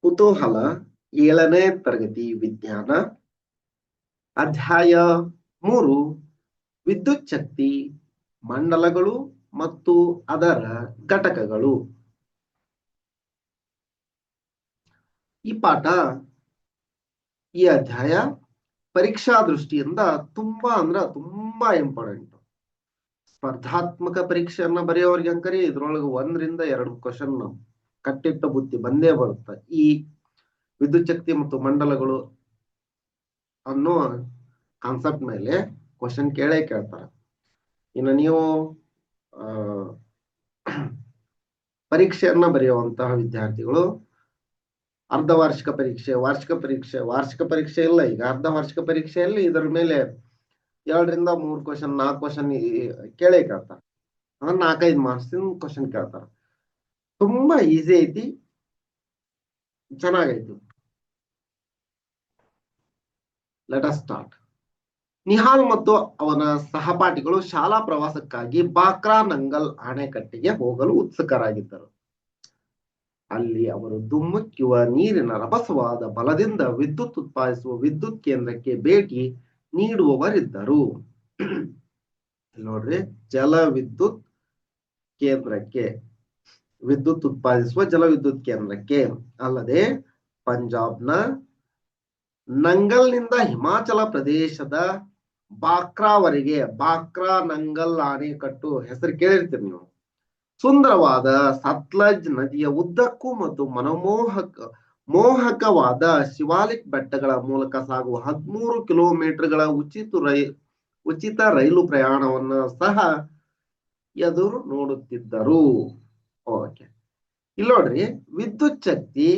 ಕುತೂಹಲ 7ನೇ ತರಗತಿ ವಿಜ್ಞಾನ ಅಧ್ಯಾಯ 3 ವಿದ್ಯುತ್ ಶಕ್ತಿ ಮಂಡಲಗಳು ಮತ್ತು ಅದರ ಘಟಕಗಳು. ಈ ಪಾಠ ಈ ಅಧ್ಯಾಯ ಪರೀಕ್ಷಾ ದೃಷ್ಟಿಯಿಂದ ತುಂಬಾ ಇಂಪಾರ್ಟೆಂಟ್. ಸ್ಪರ್ಧಾತ್ಮಕ ಪರೀಕ್ಷೆಯನ್ನ ಬರೆಯೋರಿಗೆ ಅಂಕರಿ ಇದ್ರೊಳಗೆ 1 ರಿಂದ 2 ಕ್ವಶನ್ ಕಟ್ಟಿಟ್ಟ ಬುತ್ತಿ ಬಂದೇ ಬರುತ್ತೆ. ಈ ವಿದ್ಯುತ್ ಶಕ್ತಿ ಮತ್ತು ಮಂಡಲಗಳು ಅನ್ನೋ ಕಾನ್ಸೆಪ್ಟ್ ಮೇಲೆ ಕ್ವಶನ್ ಕೇಳ್ತಾರೆ. ಇನ್ನು ನೀವು ಪರೀಕ್ಷೆಯನ್ನ ಬರೆಯುವಂತಹ ವಿದ್ಯಾರ್ಥಿಗಳು ಅರ್ಧ ವಾರ್ಷಿಕ ಪರೀಕ್ಷೆ, ವಾರ್ಷಿಕ ಪರೀಕ್ಷೆ ಇಲ್ಲ, ಈಗ ಅರ್ಧ ವಾರ್ಷಿಕ ಪರೀಕ್ಷೆಯಲ್ಲಿ ಇದರ ಮೇಲೆ 2 ರಿಂದ 3 ಕ್ವಶನ್ 4 ಕ್ವಶನ್ ಕೇಳ್ತಾರೆ. ಅಂದ್ರೆ 4-5 ಮಾರ್ಕ್ಸ್ ಕ್ವಶನ್ ಕೇಳ್ತಾರೆ. ತುಂಬಾ ಈಸಿ ಐತಿ, ಚೆನ್ನಾಗೈತಿ. Let us start. ನಿಹಾಲ್ ಮತ್ತು ಅವನ ಸಹಪಾಠಿಗಳು ಶಾಲಾ ಪ್ರವಾಸಕ್ಕಾಗಿ ಬಾಕ್ರಾ ನಂಗಲ್ ಅಣೆಕಟ್ಟಿಗೆ ಹೋಗಲು ಉತ್ಸುಕರಾಗಿದ್ದರು. ಅಲ್ಲಿ ಅವರು ಧುಮ್ಮುಕ್ಕುವ ನೀರಿನ ರಭಸವಾದ ಬಲದಿಂದ ವಿದ್ಯುತ್ ಉತ್ಪಾದಿಸುವ ವಿದ್ಯುತ್ ಕೇಂದ್ರಕ್ಕೆ ಭೇಟಿ ನೀಡುವವರಿದ್ದರು. ನೋಡ್ರಿ, ಜಲವಿದ್ಯುತ್ ಕೇಂದ್ರಕ್ಕೆ, ವಿದ್ಯುತ್ ಉತ್ಪಾದಿಸುವ ಜಲವಿದ್ಯುತ್ ಕೇಂದ್ರಕ್ಕೆ ಅಲ್ಲದೆ ಪಂಜಾಬ್ನ ನಂಗಲ್ನಿಂದ ಹಿಮಾಚಲ ಪ್ರದೇಶದ ಬಾಕ್ರಾವರೆಗೆ, ಬಾಕ್ರಾ ನಂಗಲ್ ಅಣೆಕಟ್ಟು ಹೆಸರು ಕೇಳಿರ್ತೀರಿ ನೀವು. ಸುಂದರವಾದ ಸತ್ಲಜ್ ನದಿಯ ಉದ್ದಕ್ಕೂ ಮತ್ತು ಮೋಹಕವಾದ ಶಿವಾಲಿಕ್ ಬೆಟ್ಟಗಳ ಮೂಲಕ ಸಾಗುವ 13 ಕಿಲೋಮೀಟರ್ಗಳ ಉಚಿತ ರೈಲು ಪ್ರಯಾಣವನ್ನು ಸಹ ಎದುರು ನೋಡುತ್ತಿದ್ದರು. ಓಕೆ, ಇಲ್ಲಿ ನೋಡ್ರಿ, ವಿದ್ಯುತ್ ಶಕ್ತಿ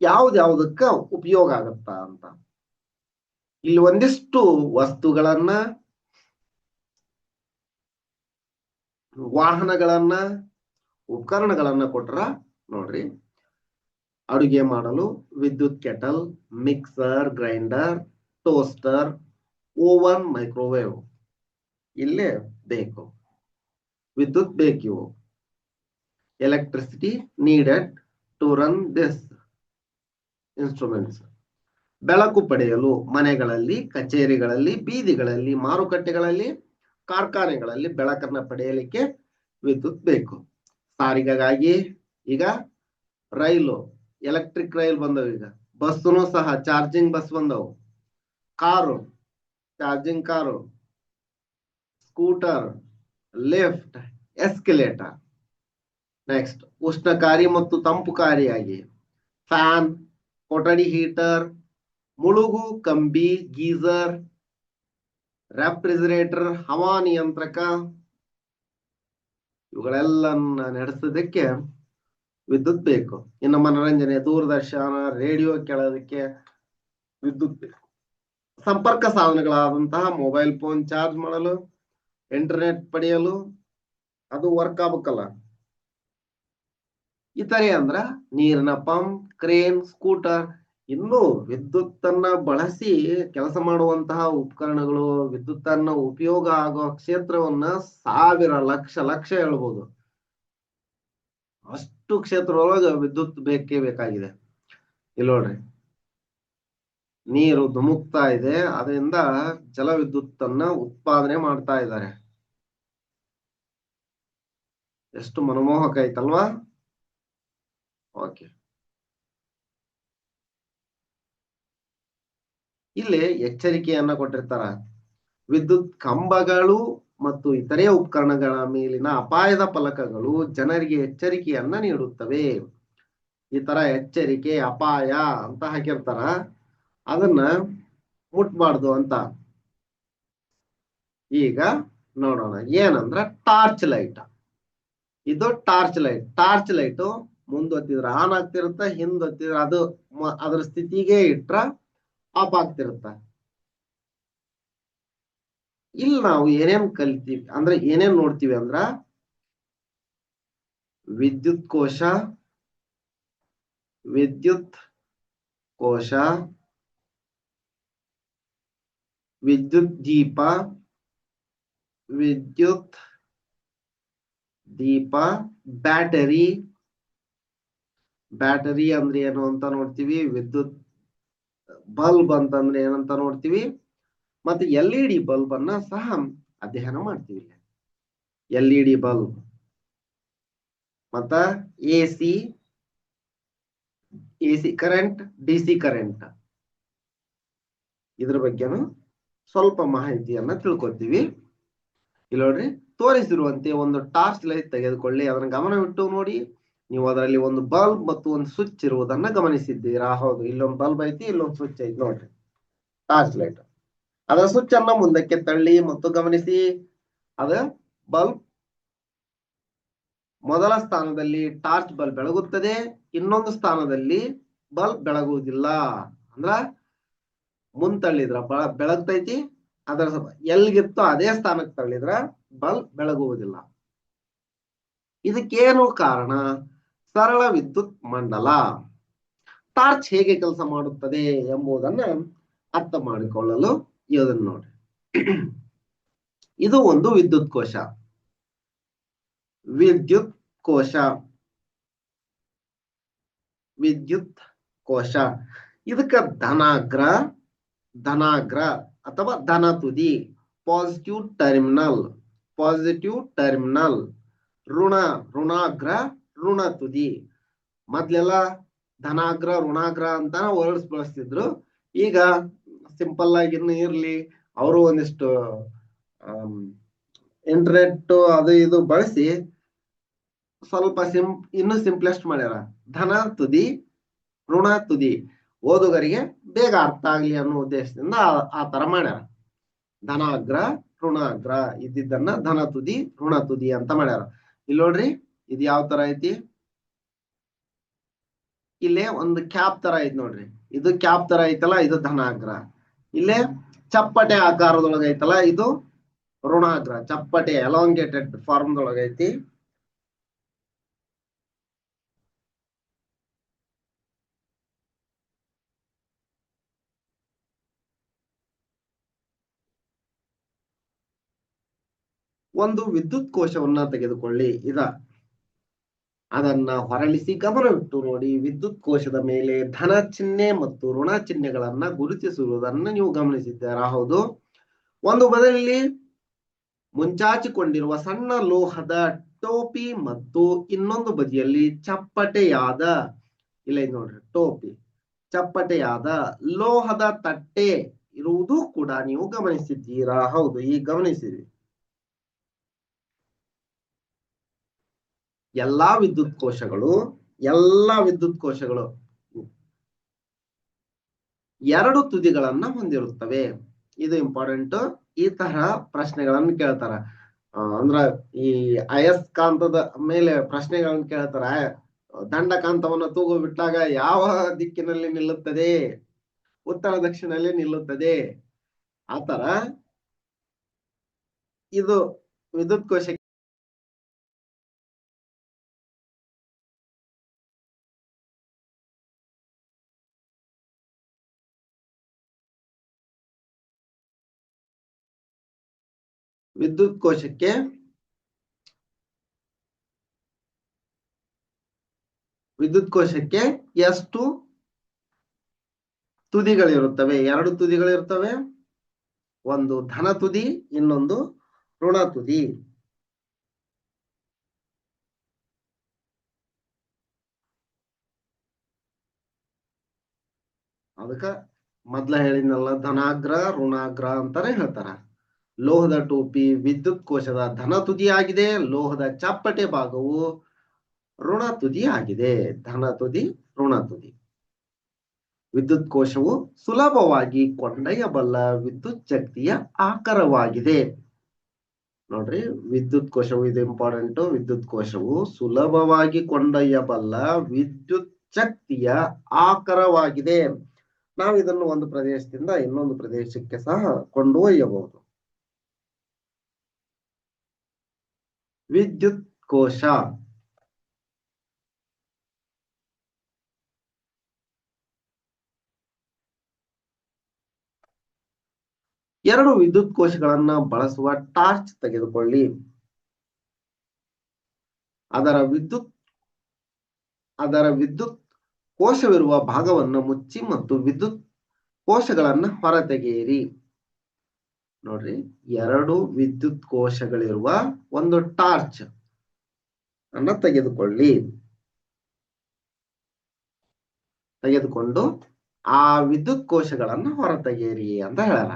ಯಾವ್ದ್ಯಾವ್ದಕ್ಕ ಉಪಯೋಗ ಆಗತ್ತಾ ಅಂತ. ಇಲ್ಲಿ ಒಂದಿಷ್ಟು ವಸ್ತುಗಳನ್ನ, ವಾಹನಗಳನ್ನ, ಉಪಕರಣಗಳನ್ನ ಕೊಟ್ರ ನೋಡ್ರಿ. ಅಡುಗೆ ಮಾಡಲು ವಿದ್ಯುತ್ kettle, mixer, grinder, toaster, oven, microwave ಇಲ್ಲೇ ಬೇಕು, ವಿದ್ಯುತ್ ಬೇಕಿವು. Electricity needed to run this instruments. ಬೆಳಕು ಪಡೆಯಲು ಮನೆಗಳಲ್ಲಿ, ಕಚೇರಿಗಳಲ್ಲಿ, ಬೀದಿಗಳಲ್ಲಿ, ಮಾರುಕಟ್ಟೆಗಳಲ್ಲಿ, ಕಾರ್ಖಾನೆಗಳಲ್ಲಿ ಬೆಳಕನ್ನ ಪಡೆಯಲಿಕ್ಕೆ ವಿದ್ಯುತ್ ಬೇಕು. ಸಾರಿಗೆಗಾಗಿ ಈಗ ರೈಲು, ಎಲೆಕ್ಟ್ರಿಕ್ ರೈಲ್ ಬಂದವು. ಈಗ ಬಸ್ಸುನು ಸಹ ಚಾರ್ಜಿಂಗ್ ಬಸ್ ಬಂದವು. Car, charging car, scooter, lift, escalator. Next, ಉಷ್ಣಕಾರಿ ಮತ್ತು ತಂಪುಕಾರಿಯಾಗಿ ಫ್ಯಾನ್, ಕೊಠಡಿ ಹೀಟರ್, ಮುಳುಗು ಕಂಬಿ, ಗೀಸರ್, ರೆಫ್ರಿಜರೇಟರ್, ಹವಾನಿಯಂತ್ರಕ ಇವುಗಳೆಲ್ಲನ್ನ ನಡೆಸೋದಕ್ಕೆ ವಿದ್ಯುತ್ ಬೇಕು. ಇನ್ನು ಮನೋರಂಜನೆ, ದೂರದರ್ಶನ, ರೇಡಿಯೋ ಕೇಳೋದಕ್ಕೆ ವಿದ್ಯುತ್ ಬೇಕು. ಸಂಪರ್ಕ ಸಾಧನಗಳಾದಂತಹ ಮೊಬೈಲ್ ಫೋನ್ ಚಾರ್ಜ್ ಮಾಡಲು, ಇಂಟರ್ನೆಟ್ ಪಡೆಯಲು ಅದು ವರ್ಕ್ ಆಗ್ಬೇಕಲ್ಲ. ಇತರೆ ಅಂದ್ರ ನೀರಿನ ಪಂಪ್, ಕ್ರೇನ್, ಸ್ಕೂಟರ್, ಇನ್ನು ವಿದ್ಯುತ್ತನ್ನ ಬಳಸಿ ಕೆಲಸ ಮಾಡುವಂತಹ ಉಪಕರಣಗಳು, ವಿದ್ಯುತ್ತನ್ನ ಉಪಯೋಗ ಆಗೋ ಕ್ಷೇತ್ರವನ್ನ 1000 ಲಕ್ಷ ಹೇಳ್ಬೋದು. ಅಷ್ಟು ಕ್ಷೇತ್ರದೊಳಗ ವಿದ್ಯುತ್ ಬೇಕೇ ಬೇಕಾಗಿದೆ. ಇಲ್ಲಿ ನೋಡ್ರಿ, ನೀರು ಧುಮುಕ್ತಾ ಇದೆ, ಅದರಿಂದ ಜಲ ವಿದ್ಯುತ್ತನ್ನ ಉತ್ಪಾದನೆ ಮಾಡ್ತಾ ಇದ್ದಾರೆ. ಎಷ್ಟು ಮನಮೋಹಕ ಐತಲ್ವಾ? ಓಕೆ, ಇಲ್ಲಿ ಎಚ್ಚರಿಕೆಯನ್ನ ಕೊಟ್ಟಿರ್ತಾರ. ವಿದ್ಯುತ್ ಕಂಬಗಳು ಮತ್ತು ಇತರೆ ಉಪಕರಣಗಳ ಮೇಲಿನ ಅಪಾಯದ ಫಲಕಗಳು ಜನರಿಗೆ ಎಚ್ಚರಿಕೆಯನ್ನ ನೀಡುತ್ತವೆ. ಈ ತರ ಎಚ್ಚರಿಕೆ, ಅಪಾಯ ಅಂತ ಹಾಕಿರ್ತಾರ, ಅದನ್ನ ಮುಟ್ಬಾರ್ದು ಅಂತ. ಈಗ ನೋಡೋಣ, ಏನಂದ್ರ ಟಾರ್ಚ್ ಲೈಟ್. ಇದು ಟಾರ್ಚ್ ಲೈಟ್ ಮುಂದೊತ್ತಿದ್ರ ಆನ್ ಆಗ್ತಿರುತ್ತ, ಹಿಂದೊತ್ತಿದ್ರ ಅದು ಅದ್ರ ಸ್ಥಿತಿಗೆ ಇಟ್ರ ಆಫ್ ಆಗ್ತಿರುತ್ತ. ಇಲ್ಲಿ ನಾವು ಏನೇನ್ ಕಲಿತೀವಿ ಅಂದ್ರೆ, ಏನೇನ್ ನೋಡ್ತೀವಿ ಅಂದ್ರ, ವಿದ್ಯುತ್ ಕೋಶ, ವಿದ್ಯುತ್ ದೀಪ, ಬ್ಯಾಟರಿ, ಬ್ಯಾಟರಿ ಅಂದ್ರೆ ಏನು ಅಂತ ನೋಡ್ತೀವಿ, ವಿದ್ಯುತ್ ಬಲ್ಬ್ ಅಂತಂದ್ರೆ ಏನಂತ ನೋಡ್ತೀವಿ, ಮತ್ತೆ LED ಬಲ್ಬ್ ಅನ್ನ ಸಹ ಅಧ್ಯಯನ ಮಾಡ್ತೀವಿ. LED ಬಲ್ಬ್ ಮತ್ತ ಎಸಿ ಕರೆಂಟ್, DC ಕರೆಂಟ್, ಇದ್ರ ಬಗ್ಗೆನು ಸ್ವಲ್ಪ ಮಾಹಿತಿಯನ್ನ ತಿಳ್ಕೊತೀವಿ. ಇಲ್ಲಿ ನೋಡ್ರಿ, ತೋರಿಸಿರುವಂತೆ ಒಂದು ಟಾರ್ಚ್ ಲೈಟ್ ತೆಗೆದುಕೊಳ್ಳಿ, ಅದನ್ನ ಗಮನವಿಟ್ಟು ನೋಡಿ. ನೀವು ಅದರಲ್ಲಿ ಒಂದು ಬಲ್ಬ್ ಮತ್ತು ಒಂದು ಸ್ವಿಚ್ ಇರುವುದನ್ನ ಗಮನಿಸಿದ್ದೀರಾ? ಹೌದು, ಇಲ್ಲೊಂದು ಬಲ್ಬ್ ಐತಿ, ಇಲ್ಲೊಂದು ಸ್ವಿಚ್ ಐತಿ ನೋಡ್ರಿ, ಟಾರ್ಚ್ ಲೈಟ್. ಅದರ ಸ್ವಿಚ್ ಅನ್ನ ಮುಂದಕ್ಕೆ ತಳ್ಳಿ ಮತ್ತು ಗಮನಿಸಿ, ಅದ ಬಲ್ಬ್ ಮೊದಲ ಸ್ಥಾನದಲ್ಲಿ ಟಾರ್ಚ್ ಬಲ್ಬ್ ಬೆಳಗುತ್ತದೆ, ಇನ್ನೊಂದು ಸ್ಥಾನದಲ್ಲಿ ಬಲ್ಬ್ ಬೆಳಗುವುದಿಲ್ಲ. ಅಂದ್ರ ಮುಂದ್ ತಳ್ಳಿದ್ರ ಬೆಳಗ್ತೈತಿ, ಅದರ ಎಲ್ಗಿತ್ತೋ ಅದೇ ಸ್ಥಾನಕ್ಕೆ ತಳ್ಳಿದ್ರ ಬಲ್ಬ್ ಬೆಳಗುವುದಿಲ್ಲ. ಇದಕ್ಕೇನು ಕಾರಣ? ಸರಳ ವಿದ್ಯುತ್ ಮಂಡಲ. ಟಾರ್ಚ್ ಹೇಗೆ ಕೆಲಸ ಮಾಡುತ್ತದೆ ಎಂಬುದನ್ನ ಅರ್ಥ ಮಾಡಿಕೊಳ್ಳಲು ಇದನ್ನು ನೋಡಿ. ಇದು ಒಂದು ವಿದ್ಯುತ್ ಕೋಶ. ವಿದ್ಯುತ್ ಕೋಶ, ವಿದ್ಯುತ್ ಕೋಶ. ಇದಕ್ಕ ಧನಾಗ್ರ ಅಥವಾ ಧನ ತುದಿ, ಪಾಸಿಟಿವ್ ಟರ್ಮಿನಲ್, ಋಣಾಗ್ರ, ಋಣ ತುದಿ. ಮೊದ್ಲೆಲ್ಲ ಧನಾಗ್ರ ಋಣಾಗ್ರ ಅಂತ ವರ್ಡ್ಸ್ ಬಳಸ್ತಿದ್ರು. ಈಗ ಸಿಂಪಲ್ ಆಗಿ ಇನ್ನು ಇರ್ಲಿ, ಅವರು ಒಂದಿಷ್ಟು ಇಂಟರ್ನೆಟ್ ಅದು ಇದು ಬಳಸಿ ಸ್ವಲ್ಪ ಇನ್ನು ಸಿಂಪ್ಲೆಸ್ಟ್ ಮಾಡ್ಯಾರ. ಧನ ತುದಿ, ಋಣ ತುದಿ, ಓದುಗರಿಗೆ ಬೇಗ ಅರ್ಥ ಆಗ್ಲಿ ಅನ್ನೋ ಉದ್ದೇಶದಿಂದ ಆ ತರ ಮಾಡ್ಯಾರ. ಧನಾಗ್ರ ಋಣಾಗ್ರ ಇದ್ದಿದ್ದನ್ನ ಧನ ತುದಿ, ಋಣ ತುದಿ ಅಂತ ಮಾಡ್ಯಾರ. ಇಲ್ಲಿ ನೋಡ್ರಿ, ಇದು ಯಾವ ತರ ಐತಿ, ಇಲ್ಲೇ ಒಂದು ಕ್ಯಾಪ್ ತರ ಐತಿ ನೋಡ್ರಿ, ಇದು ಕ್ಯಾಪ್ ತರ ಐತಲ್ಲ, ಇದು ಧನಾಗ್ರ. ಇಲ್ಲೇ ಚಪ್ಪಟೆ ಆಕಾರದೊಳಗ ಐತಲ್ಲ, ಇದು ಋಣಾಗ್ರ. ಚಪ್ಪಟೆ ಎಲಾಂಗೇಟೆಡ್ ಫಾರ್ಮ್ ದೊಳಗ ಐತಿ. ಒಂದು ವಿದ್ಯುತ್ ಕೋಶವನ್ನ ತೆಗೆದುಕೊಳ್ಳಿ, ಅದನ್ನ ಹೊರಳಿಸಿ ಗಮನವಿಟ್ಟು ನೋಡಿ. ವಿದ್ಯುತ್ ಕೋಶದ ಮೇಲೆ ಧನ ಚಿಹ್ನೆ ಮತ್ತು ಋಣ ಚಿಹ್ನೆಗಳನ್ನ ಗುರುತಿಸುವುದನ್ನ ನೀವು ಗಮನಿಸಿದ್ದೀರಾ? ಹೌದು. ಒಂದು ಬದಿಯಲ್ಲಿ ಮುಂಚಾಚಿಕೊಂಡಿರುವ ಸಣ್ಣ ಲೋಹದ ಟೋಪಿ ಮತ್ತು ಇನ್ನೊಂದು ಬದಿಯಲ್ಲಿ ಚಪ್ಪಟೆಯಾದ, ಇಲ್ಲ ನೋಡ್ರಿ, ಟೋಪಿ ಚಪ್ಪಟೆಯಾದ ಲೋಹದ ತಟ್ಟೆ ಇರುವುದು ಕೂಡ ನೀವು ಗಮನಿಸಿದ್ದೀರಾ? ಹೌದು, ಈಗ ಗಮನಿಸಿದ್ರಿ. ಎಲ್ಲಾ ವಿದ್ಯುತ್ ಕೋಶಗಳು ಎರಡು ತುದಿಗಳನ್ನ ಹೊಂದಿರುತ್ತವೆ. ಇದು ಇಂಪಾರ್ಟೆಂಟ್. ಈ ತರ ಪ್ರಶ್ನೆಗಳನ್ನು ಕೇಳ್ತಾರ. ಅಂದ್ರ ಈ ಅಯಸ್ಕಾಂತದ ಮೇಲೆ ಪ್ರಶ್ನೆಗಳನ್ನು ಕೇಳ್ತಾರ. ದಂಡಕಾಂತವನ್ನು ತೂಗು ಬಿಟ್ಟಾಗ ಯಾವ ದಿಕ್ಕಿನಲ್ಲಿ ನಿಲ್ಲುತ್ತದೆ? ಉತ್ತರ ದಕ್ಷಿಣದಲ್ಲಿ ನಿಲ್ಲುತ್ತದೆ. ಆತರ ಇದು ವಿದ್ಯುತ್ ಕೋಶ ವಿದ್ಯುತ್ ಕೋಶಕ್ಕೆ ಎಷ್ಟು ತುದಿಗಳಿರುತ್ತವೆ? ಎರಡು ತುದಿಗಳಿರುತ್ತವೆ. ಒಂದು ಧನ ತುದಿ, ಇನ್ನೊಂದು ಋಣ ತುದಿ. ಅದಕ್ಕ ಮೊದ್ಲ ಹೇಳಿದ್ನಲ್ಲ, ಧನಾಗ್ರ ಋಣಾಗ್ರ ಅಂತಾನೆ ಹೇಳ್ತಾರ. ಲೋಹದ ಟೋಪಿ ವಿದ್ಯುತ್ ಕೋಶದ ಧನ ತುದಿ ಆಗಿದೆ, ಲೋಹದ ಚಪ್ಪಟೆ ಭಾಗವು ಋಣ ತುದಿ ಆಗಿದೆ. ಧನ ತುದಿ, ಋಣ ತುದಿ. ವಿದ್ಯುತ್ ಕೋಶವು ಸುಲಭವಾಗಿ ಕೊಂಡೊಯ್ಯಬಲ್ಲ ವಿದ್ಯುತ್ ಶಕ್ತಿಯ ಆಕಾರವಾಗಿದೆ. ನೋಡ್ರಿ, ವಿದ್ಯುತ್ ಕೋಶವು, ಇದು ಇಂಪಾರ್ಟೆಂಟ್. ವಿದ್ಯುತ್ ಕೋಶವು ಸುಲಭವಾಗಿ ಕೊಂಡೊಯ್ಯಬಲ್ಲ ವಿದ್ಯುತ್ ಶಕ್ತಿಯ ಆಕಾರವಾಗಿದೆ. ನಾವು ಇದನ್ನು ಒಂದು ಪ್ರದೇಶದಿಂದ ಇನ್ನೊಂದು ಪ್ರದೇಶಕ್ಕೆ ಸಹ ಕೊಂಡೊಯ್ಯಬಹುದು. ವಿದ್ಯುತ್ ಕೋಶ ಎರಡು ವಿದ್ಯುತ್ ಕೋಶಗಳನ್ನ ಬಳಸುವ ಟಾರ್ಚ್ ತೆಗೆದುಕೊಳ್ಳಿ. ಅದರ ವಿದ್ಯುತ್ ಕೋಶವಿರುವ ಭಾಗವನ್ನು ಮುಚ್ಚಿ ಮತ್ತು ವಿದ್ಯುತ್ ಕೋಶಗಳನ್ನ ಹೊರತೆಗೆಯಿರಿ. ನೋಡ್ರಿ, 2 ವಿದ್ಯುತ್ ಕೋಶಗಳಿರುವ ಒಂದು ಟಾರ್ಚ್ ಅನ್ನ ತೆಗೆದುಕೊಂಡು ಆ ವಿದ್ಯುತ್ ಕೋಶಗಳನ್ನ ಹೊರತೆಗೆಯಿರಿ ಅಂತ ಹೇಳ್ಯಾರ.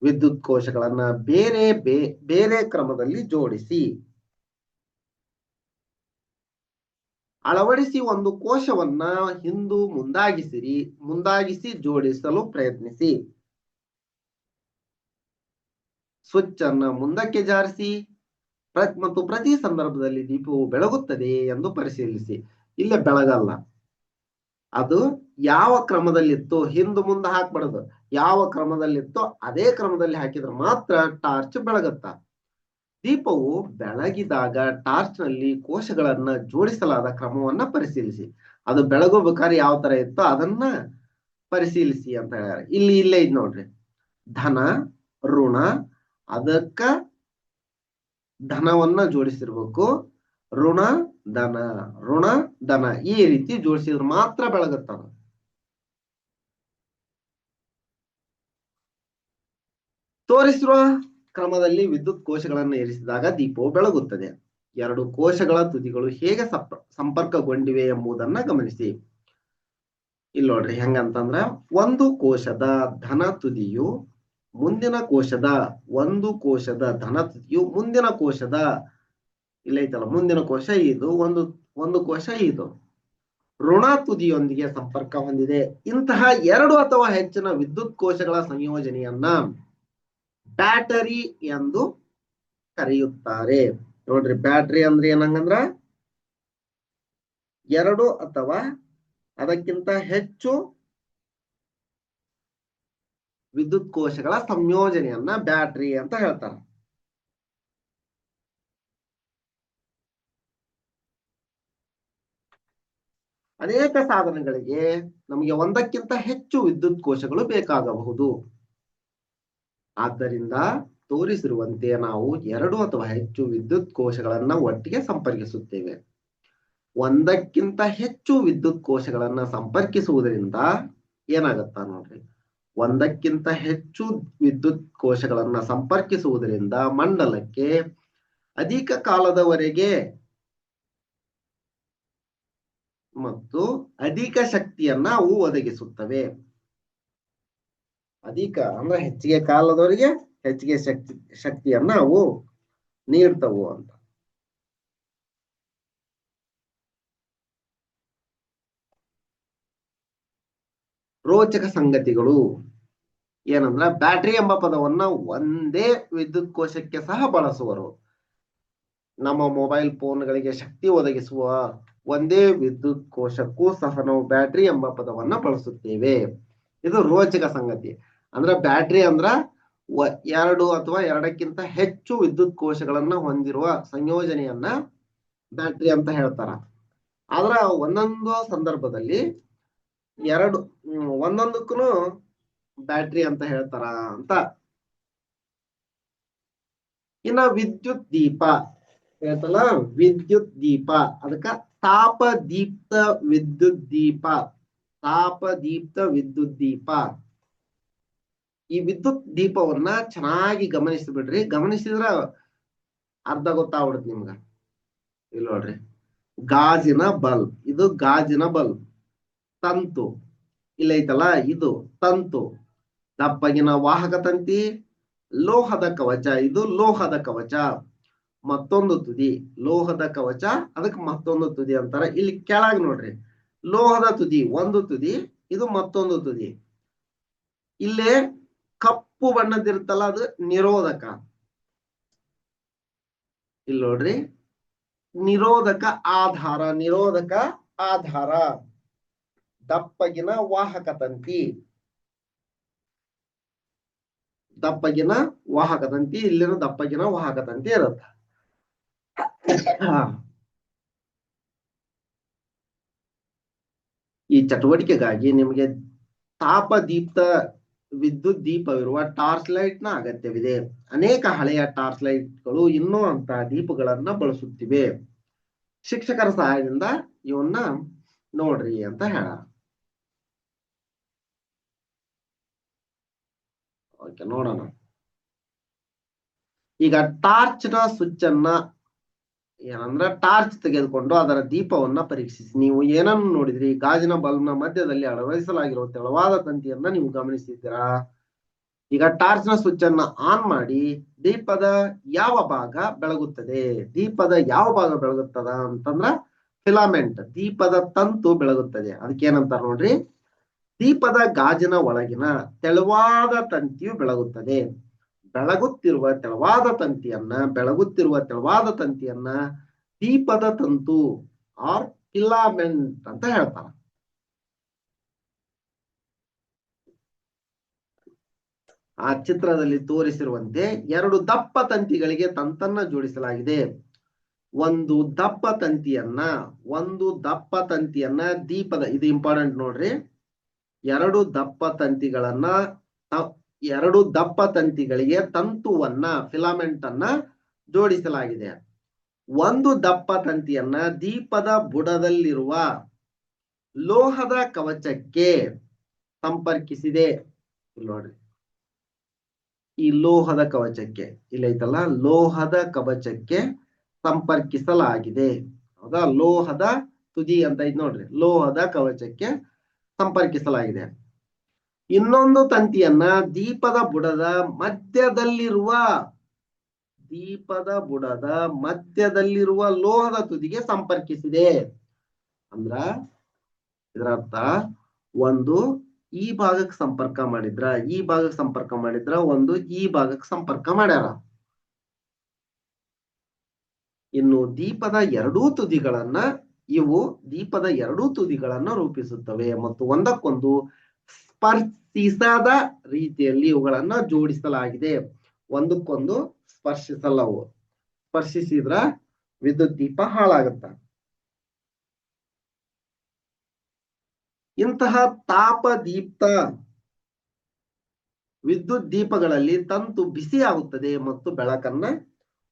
ವಿದ್ಯುತ್ ಕೋಶಗಳನ್ನ ಬೇರೆ ಬೇರೆ ಕ್ರಮದಲ್ಲಿ ಜೋಡಿಸಿ, ಅಳವಡಿಸಿ ಒಂದು ಕೋಶವನ್ನ ಮುಂದಾಗಿಸಿ ಜೋಡಿಸಲು ಪ್ರಯತ್ನಿಸಿ. ಸ್ವಿಚ್ ಅನ್ನ ಮುಂದಕ್ಕೆ ಜಾರಿಸಿ ಮತ್ತು ಪ್ರತಿ ಸಂದರ್ಭದಲ್ಲಿ ದೀಪವು ಬೆಳಗುತ್ತದೆ ಎಂದು ಪರಿಶೀಲಿಸಿ. ಇಲ್ಲೇ ಬೆಳಗಲ್ಲ, ಅದು ಯಾವ ಕ್ರಮದಲ್ಲಿತ್ತು ಹಿಂದು ಮುಂದೆ ಹಾಕ್ಬಾರ್ದು, ಯಾವ ಕ್ರಮದಲ್ಲಿತ್ತೋ ಅದೇ ಕ್ರಮದಲ್ಲಿ ಹಾಕಿದ್ರೆ ಮಾತ್ರ ಟಾರ್ಚ್ ಬೆಳಗುತ್ತ. ದೀಪವು ಬೆಳಗಿದಾಗ ಟಾರ್ಚ್ ನಲ್ಲಿ ಕೋಶಗಳನ್ನ ಜೋಡಿಸಲಾದ ಕ್ರಮವನ್ನ ಪರಿಶೀಲಿಸಿ. ಅದು ಬೆಳಗಬೇಕಾದ್ರೆ ಯಾವ ತರ ಇತ್ತೋ ಅದನ್ನ ಪರಿಶೀಲಿಸಿ ಅಂತ ಹೇಳ್ಯಾರ. ಇಲ್ಲೇ ಇದ್ ನೋಡ್ರಿ, ಧನ ಋಣ, ಅದಕ್ಕ ಧನವನ್ನ ಜೋಡಿಸಿರ್ಬೇಕು, ಋಣ ಧನ ಈ ರೀತಿ ಜೋಡಿಸಿದ್ರೆ ಮಾತ್ರ ಬೆಳಗುತ್ತದ. ತೋರಿಸಿರುವ ಕ್ರಮದಲ್ಲಿ ವಿದ್ಯುತ್ ಕೋಶಗಳನ್ನು ಇರಿಸಿದಾಗ ದೀಪವು ಬೆಳಗುತ್ತದೆ. 2 ಕೋಶಗಳ ತುದಿಗಳು ಹೇಗೆ ಸಂಪರ್ಕಗೊಂಡಿವೆ ಎಂಬುದನ್ನ ಗಮನಿಸಿ. ಇಲ್ಲಿ ನೋಡ್ರಿ ಹೆಂಗಂತಂದ್ರ, ಒಂದು ಕೋಶದ ಧನ ತುದಿಯು ಮುಂದಿನ ಕೋಶದ ಧನ ತುದಿಯು ಮುಂದಿನ ಕೋಶದ ಇಲ್ಲೈತಲ್ಲ ಮುಂದಿನ ಕೋಶ ಇದು, ಒಂದು ಕೋಶ ಇದು ಋಣ ತುದಿಯೊಂದಿಗೆ ಸಂಪರ್ಕ ಹೊಂದಿದೆ. ಇಂತಹ 2 ಅಥವಾ ಹೆಚ್ಚಿನ ವಿದ್ಯುತ್ ಕೋಶಗಳ ಸಂಯೋಜನೆಯನ್ನ ಬ್ಯಾಟರಿ ಎಂದು ಕರೆಯುತ್ತಾರೆ. ನೋಡ್ರಿ, ಬ್ಯಾಟರಿ ಅಂದ್ರೆ ಏನಂಗಂದ್ರ 2 ಅಥವಾ ಅದಕ್ಕಿಂತ ಹೆಚ್ಚು ವಿದ್ಯುತ್ ಕೋಶಗಳ ಸಂಯೋಜನೆಯನ್ನ ಬ್ಯಾಟರಿ ಅಂತ ಹೇಳ್ತಾರೆ. ಅನೇಕ ಸಾಧನಗಳಿಗೆ ನಮಗೆ ಒಂದಕ್ಕಿಂತ ಹೆಚ್ಚು ವಿದ್ಯುತ್ ಕೋಶಗಳು ಬೇಕಾಗಬಹುದು. ಆದ್ದರಿಂದ ತೋರಿಸಿರುವಂತೆ ನಾವು 2 ಅಥವಾ ಹೆಚ್ಚು ವಿದ್ಯುತ್ ಕೋಶಗಳನ್ನ ಒಟ್ಟಿಗೆ ಸಂಪರ್ಕಿಸುತ್ತೇವೆ. ಒಂದಕ್ಕಿಂತ ಹೆಚ್ಚು ವಿದ್ಯುತ್ ಕೋಶಗಳನ್ನ ಸಂಪರ್ಕಿಸುವುದರಿಂದ ಏನಾಗತ್ತಾ ನೋಡ್ರಿ, ಒಂದಕ್ಕಿಂತ ಹೆಚ್ಚು ವಿದ್ಯುತ್ ಕೋಶಗಳನ್ನ ಸಂಪರ್ಕಿಸುವುದರಿಂದ ಮಂಡಲಕ್ಕೆ ಅಧಿಕ ಕಾಲದವರೆಗೆ ಮತ್ತು ಅಧಿಕ ಶಕ್ತಿಯನ್ನ ಅವು ಒದಗಿಸುತ್ತವೆ. ಅಧಿಕ ಅಂದ್ರೆ ಹೆಚ್ಚಿಗೆ ಕಾಲದವರೆಗೆ ಹೆಚ್ಚಿಗೆ ಶಕ್ತಿಯನ್ನ ಅವು ನೀಡ್ತವು ಅಂತ. ರೋಚಕ ಸಂಗತಿಗಳು ಏನಂದ್ರ, ಬ್ಯಾಟರಿ ಎಂಬ ಪದವನ್ನ ಒಂದೇ ವಿದ್ಯುತ್ ಕೋಶಕ್ಕೆ ಸಹ ಬಳಸುವರು. ನಮ್ಮ ಮೊಬೈಲ್ ಫೋನ್ಗಳಿಗೆ ಶಕ್ತಿ ಒದಗಿಸುವ ಒಂದೇ ವಿದ್ಯುತ್ ಕೋಶಕ್ಕೂ ಸಹ ನಾವು ಬ್ಯಾಟರಿ ಎಂಬ ಪದವನ್ನ ಬಳಸುತ್ತೇವೆ. ಇದು ರೋಚಕ ಸಂಗತಿ. ಅಂದ್ರೆ ಬ್ಯಾಟರಿ ಅಂದ್ರ 2 ಅಥವಾ 2ಕ್ಕಿಂತ ಹೆಚ್ಚು ವಿದ್ಯುತ್ ಕೋಶಗಳನ್ನ ಹೊಂದಿರುವ ಸಂಯೋಜನೆಯನ್ನ ಬ್ಯಾಟರಿ ಅಂತ ಹೇಳ್ತಾರ. ಆದ್ರ ಒಂದೊಂದು ಸಂದರ್ಭದಲ್ಲಿ ಒಂದೊಂದಕ್ಕೂ ಬ್ಯಾಟರಿ ಅಂತ ಹೇಳ್ತಾರ ಅಂತ. ಇನ್ನ ವಿದ್ಯುತ್ ದೀಪ ಹೇಳ್ತಲ್ಲ, ವಿದ್ಯುತ್ ದೀಪ, ಅದಕ್ಕ ತಾಪದೀಪ್ತ ವಿದ್ಯುತ್ ದೀಪ. ಈ ವಿದ್ಯುತ್ ದೀಪವನ್ನ ಚೆನ್ನಾಗಿ ಗಮನಿಸಿಬಿಡ್ರಿ. ಗಮನಿಸಿದ್ರ ಅರ್ಧ ಗೊತ್ತಾಗ್ಬಿಡುತ್ತೆ ನಿಮ್ಗ. ಇಲ್ಲಿ ನೋಡ್ರಿ, ಗಾಜಿನ ಬಲ್ಬ್, ಇದು ಗಾಜಿನ ಬಲ್ಬ್. ತಂತು ಇಲ್ಲೈತಲ್ಲ, ಇದು ತಂತು. ದಪ್ಪಗಿನ ವಾಹಕ ತಂತಿ, ಲೋಹದ ಕವಚ, ಇದು ಲೋಹದ ಕವಚ. ಮತ್ತೊಂದು ತುದಿ ಲೋಹದ ಕವಚ, ಅದಕ್ಕೆ ಮತ್ತೊಂದು ತುದಿ ಅಂತಾರ. ಇಲ್ಲಿ ಕೆಳಗೆ ನೋಡ್ರಿ, ಲೋಹದ ತುದಿ ಒಂದು ತುದಿ, ಇದು ಮತ್ತೊಂದು ತುದಿ. ಇಲ್ಲೇ ಕಪ್ಪು ಬಣ್ಣದಿರುತ್ತಲ್ಲ, ಅದು ನಿರೋಧಕ. ಇಲ್ಲಿ ನೋಡ್ರಿ, ನಿರೋಧಕ ಆಧಾರ. ದಪ್ಪಗಿನ ವಾಹಕ ತಂತಿ, ಇಲ್ಲಿನ ದಪ್ಪಗಿನ ವಾಹಕ ತಂತಿ ಇರುತ್ತೆ. ಈ ಚಟುವಟಿಕೆಗಾಗಿ ನಿಮಗೆ ತಾಪದೀಪ್ತ ವಿದ್ಯುತ್ ದೀಪವಿರುವ ಟಾರ್ಚ್ ಲೈಟ್ ನ ಅಗತ್ಯವಿದೆ. ಅನೇಕ ಹಳೆಯ ಟಾರ್ಚ್ ಲೈಟ್ಗಳು ಇನ್ನೂ ಅಂತಹ ದೀಪಗಳನ್ನ ಬಳಸುತ್ತಿವೆ. ಶಿಕ್ಷಕರ ಸಹಾಯದಿಂದ ಇವನ್ನ ನೋಡ್ರಿ ಅಂತ ಹೇಳ. ಓಕೆ, ನೋಡೋಣ. ಈಗ ಟಾರ್ಚ್ ನ ಸ್ವಿಚ್ ಅನ್ನ ಏನಂದ್ರೆ ಟಾರ್ಚ್ ತೆಗೆದುಕೊಂಡು ಅದರ ದೀಪವನ್ನ ಪರೀಕ್ಷಿಸಿ. ನೀವು ಏನನ್ನು ನೋಡಿದ್ರಿ? ಗಾಜಿನ ಬಲ್ಬ್ ನ ಮಧ್ಯದಲ್ಲಿ ಅಳವಡಿಸಲಾಗಿರುವ ತೆಳುವಾದ ತಂತಿಯನ್ನ ನೀವು ಗಮನಿಸಿದ್ದೀರಾ? ಈಗ ಟಾರ್ಚ್ ನ ಸ್ವಿಚ್ ಅನ್ನ ಆನ್ ಮಾಡಿ ದೀಪದ ಯಾವ ಭಾಗ ಬೆಳಗುತ್ತದೆ? ದೀಪದ ಯಾವ ಭಾಗ ಬೆಳಗುತ್ತದ ಅಂತಂದ್ರ ಫಿಲಾಮೆಂಟ್, ದೀಪದ ತಂತು ಬೆಳಗುತ್ತದೆ. ಅದಕ್ಕೆ ಏನಂತಾರ ನೋಡ್ರಿ, ದೀಪದ ಗಾಜಿನ ಒಳಗಿನ ತೆಳುವಾದ ತಂತಿಯು ಬೆಳಗುತ್ತದೆ. ಬೆಳಗುತ್ತಿರುವ ತೆಳುವಾದ ತಂತಿಯನ್ನ ದೀಪದ ತಂತು ಆರ್ ಫಿಲಾಮೆಂಟ್ ಅಂತ ಹೇಳ್ತಾರ. ಆ ಚಿತ್ರದಲ್ಲಿ ತೋರಿಸಿರುವಂತೆ ಎರಡು ದಪ್ಪ ತಂತಿಗಳಿಗೆ ತಂತನ್ನ ಜೋಡಿಸಲಾಗಿದೆ. ಒಂದು ದಪ್ಪ ತಂತಿಯನ್ನ ದೀಪದ, ಇದು ಇಂಪಾರ್ಟೆಂಟ್ ನೋಡ್ರಿ, ಎರಡು ದಪ್ಪ ತಂತಿಗಳಿಗೆ ತಂತುವನ್ನ, ಫಿಲಾಮೆಂಟ್ ಅನ್ನ ಜೋಡಿಸಲಾಗಿದೆ. ಒಂದು ದಪ್ಪ ತಂತಿಯನ್ನ ದೀಪದ ಬುಡದಲ್ಲಿರುವ ಲೋಹದ ಕವಚಕ್ಕೆ ಸಂಪರ್ಕಿಸಿದೆ. ನೋಡ್ರಿ, ಈ ಲೋಹದ ಕವಚಕ್ಕೆ, ಇಲ್ಲೈತಲ್ಲ, ಲೋಹದ ಕವಚಕ್ಕೆ ಸಂಪರ್ಕಿಸಲಾಗಿದೆ. ಹೌದಾ? ಲೋಹದ ತುದಿ ಅಂತ ಐತಿ ನೋಡ್ರಿ, ಲೋಹದ ಕವಚಕ್ಕೆ ಸಂಪರ್ಕಿಸಲಾಗಿದೆ. ಇನ್ನೊಂದು ತಂತಿಯನ್ನ ದೀಪದ ಬುಡದ ಮಧ್ಯದಲ್ಲಿರುವ ಲೋಹದ ತುದಿಗೆ ಸಂಪರ್ಕಿಸಿದೆ. ಅಂದ್ರ ಇದರರ್ಥ, ಒಂದು ಈ ಭಾಗಕ್ಕೆ ಸಂಪರ್ಕ ಮಾಡಿದ್ರ, ಒಂದು ಈ ಭಾಗಕ್ಕೆ ಸಂಪರ್ಕ ಮಾಡ್ಯಾರ. ಇನ್ನು ದೀಪದ ಎರಡೂ ತುದಿಗಳನ್ನ ರೂಪಿಸುತ್ತವೆ ಮತ್ತು ಒಂದಕ್ಕೊಂದು ಸ್ಪರ್ಶಿಸದ ರೀತಿಯಲ್ಲಿ ಇವುಗಳನ್ನ ಜೋಡಿಸಲಾಗಿದೆ. ಒಂದಕ್ಕೊಂದು ಸ್ಪರ್ಶಿಸಲ್ಲವು. ಸ್ಪರ್ಶಿಸಿದ್ರ ವಿದ್ಯುತ್ ದೀಪ ಹಾಳಾಗುತ್ತ. ಇಂತಹ ತಾಪದೀಪ್ತ ವಿದ್ಯುತ್ ದೀಪಗಳಲ್ಲಿ ತಂತು ಬಿಸಿಯಾಗುತ್ತದೆ ಮತ್ತು ಬೆಳಕನ್ನ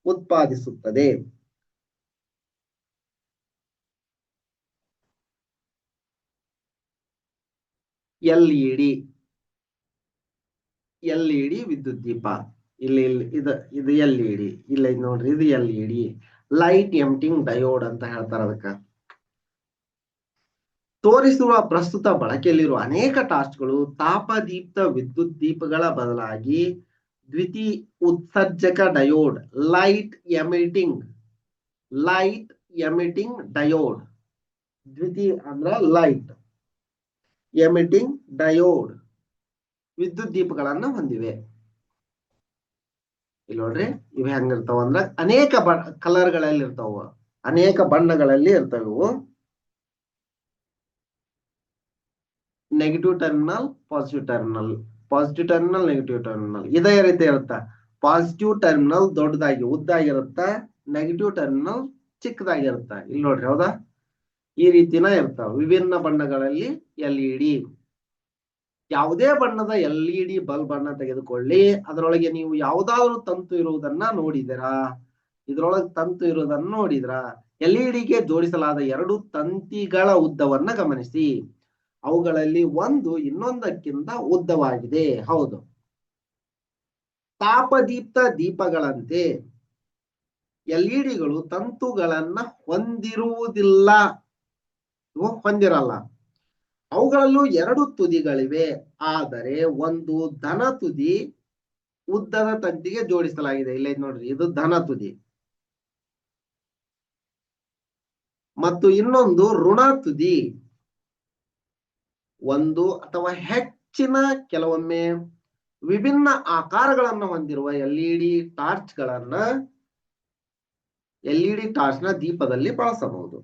ಉತ್ಪಾದಿಸುತ್ತದೆ. ಎಲ್ಇಡಿ ವಿದ್ಯುತ್ ದೀಪ, ಇದು ಎಲ್ಇಡಿ, ಇಲ್ಲ ನೋಡ್ರಿ, ಇದು ಎಲ್ಇಡಿ, ಲೈಟ್ ಎಮಿಟಿಂಗ್ ಡಯೋಡ್ ಅಂತ ಹೇಳ್ತಾರ ಅದಕ್ಕ. ತೋರಿಸುವ ಪ್ರಸ್ತುತ ಬಳಕೆಯಲ್ಲಿರುವ ಅನೇಕ ಟಾರ್ಚ್ಗಳು ತಾಪದೀಪ್ತ ವಿದ್ಯುತ್ ದೀಪಗಳ ಬದಲಾಗಿ ದ್ವಿತೀಯ ಉತ್ಸರ್ಜಕ ಡಯೋಡ್, ಲೈಟ್ ಎಮಿಟಿಂಗ್ ಡಯೋಡ್, ದ್ವಿತೀಯ ಅಂದ್ರ ಲೈಟ್ ಎಮಿಟಿಂಗ್ ಡಯೋಡ್ ವಿದ್ಯುತ್ ದೀಪಗಳನ್ನ ಹೊಂದಿವೆ. ಇಲ್ಲಿ ನೋಡ್ರಿ, ಇವು ಹೆಂಗಿರ್ತಾವ ಅಂದ್ರ ಅನೇಕ ಕಲರ್ಗಳಲ್ಲಿ ಇರ್ತಾವ, ಅನೇಕ ಬಣ್ಣಗಳಲ್ಲಿ ಇರ್ತಾವ. ಇವು negative terminal, positive terminal, negative terminal ಇದೇ ರೀತಿ ಇರುತ್ತ. ಪಾಸಿಟಿವ್ ಟರ್ಮಿನಲ್ ದೊಡ್ಡದಾಗಿ ಉದ್ದಾಗಿರುತ್ತ, ನೆಗೆಟಿವ್ ಟರ್ಮಿನಲ್ ಚಿಕ್ಕದಾಗಿರುತ್ತ. ಇಲ್ಲಿ ನೋಡ್ರಿ, ಹೌದಾ? ಈ ರೀತಿನ ಇರ್ತಾವ. ವಿಭಿನ್ನ ಬಣ್ಣಗಳಲ್ಲಿ ಎಲ್ಇಡಿ. ಯಾವುದೇ ಬಣ್ಣದ ಎಲ್ಇಡಿ ಬಲ್ಬ್ ಅನ್ನ ತೆಗೆದುಕೊಳ್ಳಿ, ಅದರೊಳಗೆ ನೀವು ಯಾವುದಾದ್ರೂ ತಂತು ಇರುವುದನ್ನ ನೋಡಿದಿರಾ? ಎಲ್ಇಡಿಗೆ ಜೋಡಿಸಲಾದ ಎರಡು ತಂತಿಗಳ ಉದ್ದವನ್ನ ಗಮನಿಸಿ. ಅವುಗಳಲ್ಲಿ ಒಂದು ಇನ್ನೊಂದಕ್ಕಿಂತ ಉದ್ದವಾಗಿದೆ. ಹೌದು, ತಾಪದೀಪ್ತ ದೀಪಗಳಂತೆ ಎಲ್ಇಡಿಗಳು ತಂತುಗಳನ್ನ ಹೊಂದಿರಲ್ಲ. ಅವುಗಳಲ್ಲೂ ಎರಡು ತುದಿಗಳಿವೆ, ಆದರೆ ಒಂದು ಧನ ತುದಿ ಉದ್ದದ ತಂತಿಗೆ ಜೋಡಿಸಲಾಗಿದೆ. ಇಲ್ಲ ನೋಡ್ರಿ, ಇದು ಧನ ತುದಿ ಮತ್ತು ಇನ್ನೊಂದು ಋಣ ತುದಿ. ಒಂದು ಅಥವಾ ಹೆಚ್ಚಿನ, ಕೆಲವೊಮ್ಮೆ ವಿಭಿನ್ನ ಆಕಾರಗಳನ್ನು ಹೊಂದಿರುವ ಎಲ್ಇಡಿ ಟಾರ್ಚ್ನ ದೀಪದಲ್ಲಿ ಬಳಸಬಹುದು.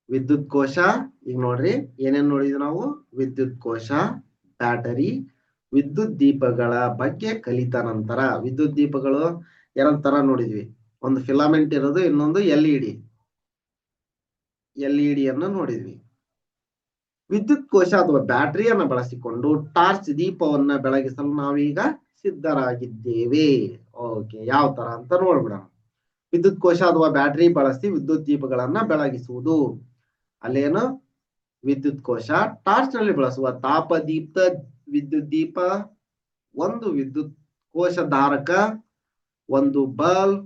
ವಿದ್ಯುತ್ ಕೋಶ, ಈಗ ನೋಡ್ರಿ ಏನೇನ್ ನೋಡಿದ್ವಿ ನಾವು? ವಿದ್ಯುತ್ ಕೋಶ, ಬ್ಯಾಟರಿ, ವಿದ್ಯುತ್ ದೀಪಗಳ ಬಗ್ಗೆ ಕಲಿತ ನಂತರ ವಿದ್ಯುತ್ ದೀಪಗಳು ಎರಡು ತರ ನೋಡಿದ್ವಿ. ಒಂದು ಫಿಲಾಮೆಂಟ್ ಇರೋದು, ಇನ್ನೊಂದು ಎಲ್ಇಡಿ ಅನ್ನು ನೋಡಿದ್ವಿ. ವಿದ್ಯುತ್ ಕೋಶ ಅಥವಾ ಬ್ಯಾಟರಿಯನ್ನು ಬಳಸಿಕೊಂಡು ಟಾರ್ಚ್ ದೀಪವನ್ನ ಬೆಳಗಿಸಲು ನಾವೀಗ ಸಿದ್ಧರಾಗಿದ್ದೇವೆ. ಓಕೆ, ಯಾವ ತರ ಅಂತ ನೋಡ್ಬಿಡೋಣ. ವಿದ್ಯುತ್ ಕೋಶ ಅಥವಾ ಬ್ಯಾಟರಿ ಬಳಸಿ ವಿದ್ಯುತ್ ದೀಪಗಳನ್ನ ಬೆಳಗಿಸುವುದು. ಅಲ್ಲೇನು? ವಿದ್ಯುತ್ ಕೋಶ ಟಾರ್ಚ್ ನಲ್ಲಿ ಬಳಸುವ ತಾಪದೀಪ್ತ ವಿದ್ಯುತ್ ದೀಪ, ಒಂದು ವಿದ್ಯುತ್ ಕೋಶ ಧಾರಕ, ಒಂದು ಬಲ್ಬ್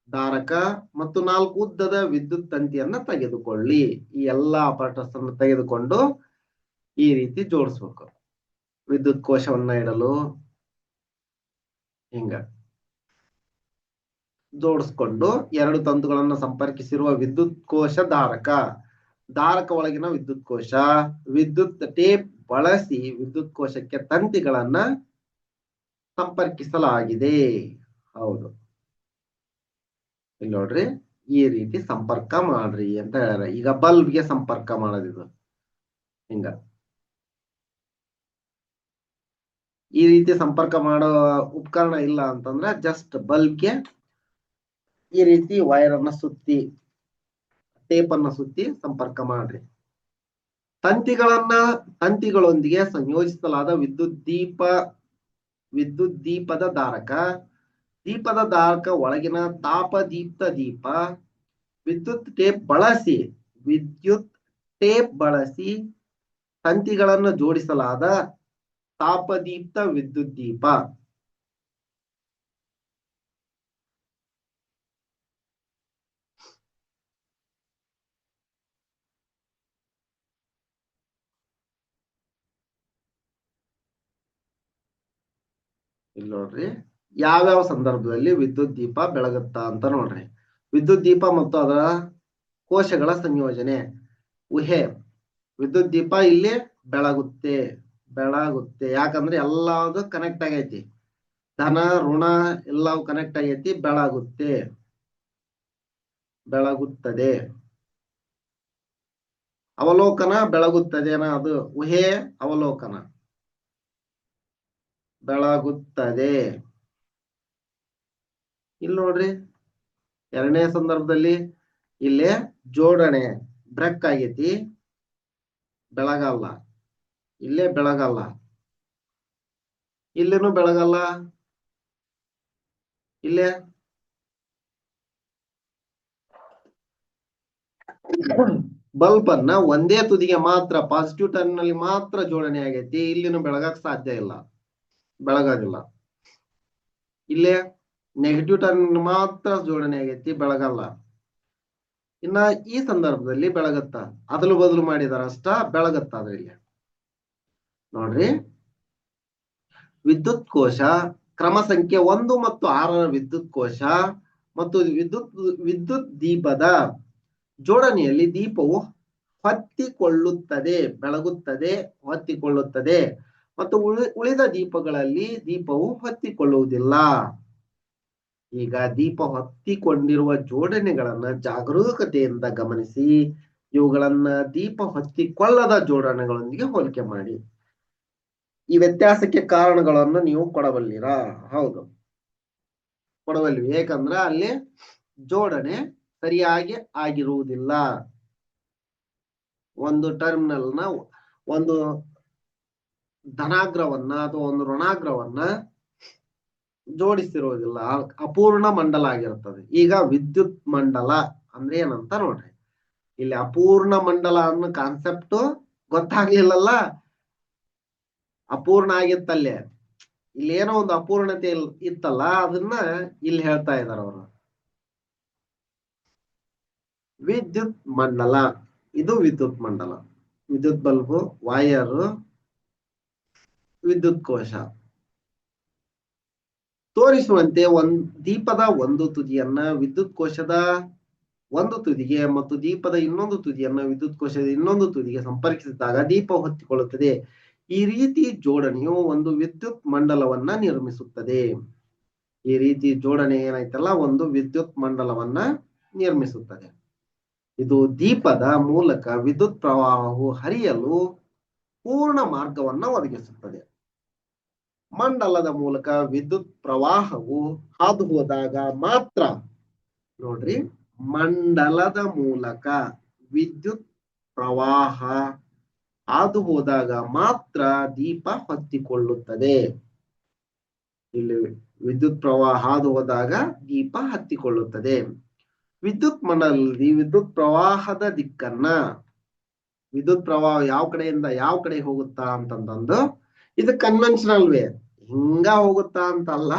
ಧಾರಕ ಮತ್ತು 4 ಉದ್ದದ ವಿದ್ಯುತ್ ತಂತಿಯನ್ನ ತೆಗೆದುಕೊಳ್ಳಿ. ಈ ಎಲ್ಲಾ ಅಪರೇಟರ್ಸ್ ಅನ್ನು ತೆಗೆದುಕೊಂಡು ಈ ರೀತಿ ಜೋಡಿಸ್ಬೇಕು. ವಿದ್ಯುತ್ ಕೋಶವನ್ನ ಇಡಲು ಹಿಂಗ ಜೋಡಿಸ್ಕೊಂಡು 2 ತಂತುಗಳನ್ನು ಸಂಪರ್ಕಿಸಿರುವ ವಿದ್ಯುತ್ ಕೋಶ ಧಾರಕ, ಧಾರಕ ಒಳಗಿನ ವಿದ್ಯುತ್ ಕೋಶ, ವಿದ್ಯುತ್ ಟೇಪ್ ಬಳಸಿ ವಿದ್ಯುತ್ ಕೋಶಕ್ಕೆ ತಂತಿಗಳನ್ನ ಸಂಪರ್ಕಿಸಲಾಗಿದೆ. ಹೌದು, ಇಲ್ಲಿ ನೋಡ್ರಿ, ಈ ರೀತಿ ಸಂಪರ್ಕ ಮಾಡ್ರಿ ಅಂತ ಹೇಳ್ಯಾರ. ಈಗ ಬಲ್ಬ್ಗೆ ಸಂಪರ್ಕ ಮಾಡೋದಿದು ಹಿಂಗ ಈ ರೀತಿ ಸಂಪರ್ಕ ಮಾಡೋ ಉಪಕರಣ ಇಲ್ಲ ಅಂತಂದ್ರೆ ಜಸ್ಟ್ ಬಲ್ಬ್ಗೆ ಈ ರೀತಿ ವೈರ್ ಅನ್ನ ಸುತ್ತಿ, ಟೇಪ್ ಅನ್ನ ಸುತ್ತಿ ಸಂಪರ್ಕ ಮಾಡ್ರಿ. ತಂತಿಗಳೊಂದಿಗೆ ಸಂಯೋಜಿಸಲಾದ ವಿದ್ಯುತ್ ದೀಪದ ಧಾರಕ, ದೀಪದ ಧಾರಕ ಒಳಗಿನ ತಾಪದೀಪ್ತ ದೀಪ, ವಿದ್ಯುತ್ ಟೇಪ್ ಬಳಸಿ ತಂತಿಗಳನ್ನು ಜೋಡಿಸಲಾದ ತಾಪದೀಪ್ತ ವಿದ್ಯುತ್ ದೀಪ. ಇಲ್ಲಿ ನೋಡ್ರಿ, ಯಾವ್ಯಾವ ಸಂದರ್ಭದಲ್ಲಿ ವಿದ್ಯುತ್ ದೀಪ ಬೆಳಗುತ್ತಾ ಅಂತ ನೋಡ್ರಿ. ವಿದ್ಯುತ್ ದೀಪ ಮತ್ತು ಅದರ ಕೋಶಗಳ ಸಂಯೋಜನೆ. ಊಹೆ, ವಿದ್ಯುತ್ ದೀಪ ಇಲ್ಲಿ ಬೆಳಗುತ್ತೆ. ಯಾಕಂದ್ರೆ ಎಲ್ಲಾವುದು ಕನೆಕ್ಟ್ ಆಗೈತಿ, ಧನ ಋಣ ಎಲ್ಲವೂ ಕನೆಕ್ಟ್ ಆಗೈತಿ. ಬೆಳಗುತ್ತದೆ. ಅವಲೋಕನ ಬೆಳಗುತ್ತದೆ, ಅದು ಊಹೆ. ಅವಲೋಕನ ಬೆಳಗುತ್ತದೆ. ಇಲ್ಲಿ ನೋಡ್ರಿ, ಎರಡನೇ ಸಂದರ್ಭದಲ್ಲಿ ಇಲ್ಲೇ ಜೋಡಣೆ ಬ್ರೇಕ್ ಆಗೈತಿ, ಬೆಳಗಲ್ಲ. ಇಲ್ಲೇ ಬೆಳಗಲ್ಲ, ಇಲ್ಲೇನು ಬೆಳಗಲ್ಲ. ಇಲ್ಲೇ ಬಲ್ಬ್ ಅನ್ನ ಒಂದೇ ತುದಿಗೆ ಮಾತ್ರ, ಪಾಸಿಟಿವ್ ಟರ್ಮಿನಲ್ ಮಾತ್ರ ಜೋಡಣೆ ಆಗೈತಿ. ಇಲ್ಲಿನೂ ಬೆಳಗಕ್ ಸಾಧ್ಯ ಇಲ್ಲ, ಬೆಳಗೋದಿಲ್ಲ. ಇಲ್ಲೇ ನೆಗೆಟಿವ್ ಟರ್ಮಿನಲ್ ಮಾತ್ರ ಜೋಡಣೆ ಆಗೈತಿ, ಬೆಳಗಲ್ಲ. ಇನ್ನ ಈ ಸಂದರ್ಭದಲ್ಲಿ ಬೆಳಗತ್ತ, ಅದಲು ಬದಲು ಮಾಡಿದಾರ ಅಷ್ಟ, ಬೆಳಗತ್ತ. ಅದ್ರಲ್ಲಿ ನೋಡ್ರಿ, ವಿದ್ಯುತ್ ಕೋಶ ಕ್ರಮ ಸಂಖ್ಯೆ 1 ಮತ್ತು 6 ವಿದ್ಯುತ್ ಕೋಶ ಮತ್ತು ವಿದ್ಯುತ್ ದೀಪದ ಜೋಡಣೆಯಲ್ಲಿ ದೀಪವು ಹೊತ್ತಿಕೊಳ್ಳುತ್ತದೆ, ಬೆಳಗುತ್ತದೆ, ಹೊತ್ತಿಕೊಳ್ಳುತ್ತದೆ. ಮತ್ತು ಉಳಿದ ದೀಪಗಳಲ್ಲಿ ದೀಪವು ಹೊತ್ತಿಕೊಳ್ಳುವುದಿಲ್ಲ. ಈಗ ದೀಪ ಹೊತ್ತಿಕೊಂಡಿರುವ ಜೋಡಣೆಗಳನ್ನ ಜಾಗರೂಕತೆಯಿಂದ ಗಮನಿಸಿ ಇವುಗಳನ್ನ ದೀಪ ಹೊತ್ತಿಕೊಳ್ಳದ ಜೋಡಣೆಗಳೊಂದಿಗೆ ಹೋಲಿಕೆ ಮಾಡಿ. ಈ ವ್ಯತ್ಯಾಸಕ್ಕೆ ಕಾರಣಗಳನ್ನು ನೀವು ಕೊಡಬಲ್ಲಿರಾ? ಹೌದು, ಕೊಡಬಲ್ಲಿವಿ. ಏಕಂದ್ರ ಅಲ್ಲಿ ಜೋಡಣೆ ಸರಿಯಾಗಿ ಆಗಿರುವುದಿಲ್ಲ. ಒಂದು ಟರ್ಮಿನಲ್ನ ಒಂದು ಧನಾಗ್ರವನ್ನ ಅಥವಾ ಒಂದು ಋಣಾಗ್ರವನ್ನ ಜೋಡಿಸಿರುವುದಿಲ್ಲ, ಅಪೂರ್ಣ ಮಂಡಲ ಆಗಿರುತ್ತದೆ. ಈಗ ವಿದ್ಯುತ್ ಮಂಡಲ ಅಂದ್ರೆ ಏನಂತ ನೋಡ್ರಿ. ಇಲ್ಲಿ ಅಪೂರ್ಣ ಮಂಡಲ ಅನ್ನೋ ಕಾನ್ಸೆಪ್ಟ್ ಗೊತ್ತಾಗ್ಲಿಲ್ಲಲ್ಲ. ಅಪೂರ್ಣ ಆಗಿತ್ತಲ್ಲೇ, ಇಲ್ಲಿ ಏನೋ ಒಂದು ಅಪೂರ್ಣತೆ ಇತ್ತಲ್ಲ, ಅದನ್ನ ಇಲ್ಲಿ ಹೇಳ್ತಾ ಇದಾರೆ ಅವರು. ವಿದ್ಯುತ್ ಮಂಡಲ, ಇದು ವಿದ್ಯುತ್ ಮಂಡಲ. ವಿದ್ಯುತ್ ಬಲ್ಬು, ವಾಯರ್, ವಿದ್ಯುತ್ ಕೋಶ. ತೋರಿಸುವಂತೆ ದೀಪದ ಒಂದು ತುದಿಯನ್ನ ವಿದ್ಯುತ್ ಕೋಶದ ಒಂದು ತುದಿಗೆ ಮತ್ತು ದೀಪದ ಇನ್ನೊಂದು ತುದಿಯನ್ನ ವಿದ್ಯುತ್ ಕೋಶದ ಇನ್ನೊಂದು ತುದಿಗೆ ಸಂಪರ್ಕಿಸಿದಾಗ ದೀಪ ಹೊತ್ತಿಕೊಳ್ಳುತ್ತದೆ. ಈ ರೀತಿ ಜೋಡಣೆಯು ಒಂದು ವಿದ್ಯುತ್ ಮಂಡಲವನ್ನ ನಿರ್ಮಿಸುತ್ತದೆ. ಈ ರೀತಿ ಜೋಡಣೆ ಏನಾಯ್ತಲ್ಲ, ಒಂದು ವಿದ್ಯುತ್ ಮಂಡಲವನ್ನ ನಿರ್ಮಿಸುತ್ತದೆ. ಇದು ದೀಪದ ಮೂಲಕ ವಿದ್ಯುತ್ ಪ್ರವಾಹವು ಹರಿಯಲು ಪೂರ್ಣ ಮಾರ್ಗವನ್ನ ಒದಗಿಸುತ್ತದೆ. ಮಂಡಲದ ಮೂಲಕ ವಿದ್ಯುತ್ ಪ್ರವಾಹವು ಹಾದು ಹೋದಾಗ ಮಾತ್ರ, ನೋಡ್ರಿ, ಮಂಡಲದ ಮೂಲಕ ವಿದ್ಯುತ್ ಪ್ರವಾಹ ಹಾದು ಹೋದಾಗ ಮಾತ್ರ ದೀಪ ಹತ್ತಿಕೊಳ್ಳುತ್ತದೆ. ಇಲ್ಲಿ ವಿದ್ಯುತ್ ಪ್ರವಾಹ ಹಾದು ಹೋದಾಗ ದೀಪ ಹತ್ತಿಕೊಳ್ಳುತ್ತದೆ. ವಿದ್ಯುತ್ ಮಂಡಲದಲ್ಲಿ ವಿದ್ಯುತ್ ಪ್ರವಾಹದ ದಿಕ್ಕನ್ನ, ವಿದ್ಯುತ್ ಪ್ರವಾಹ ಯಾವ ಕಡೆಯಿಂದ ಯಾವ ಕಡೆ ಹೋಗುತ್ತಾ ಅಂತಂದು ಇದು ಕನ್ವೆನ್ಷನಲ್ ವೇ, ಹಿಂಗ ಹೋಗುತ್ತಾ ಅಂತಲ್ಲ,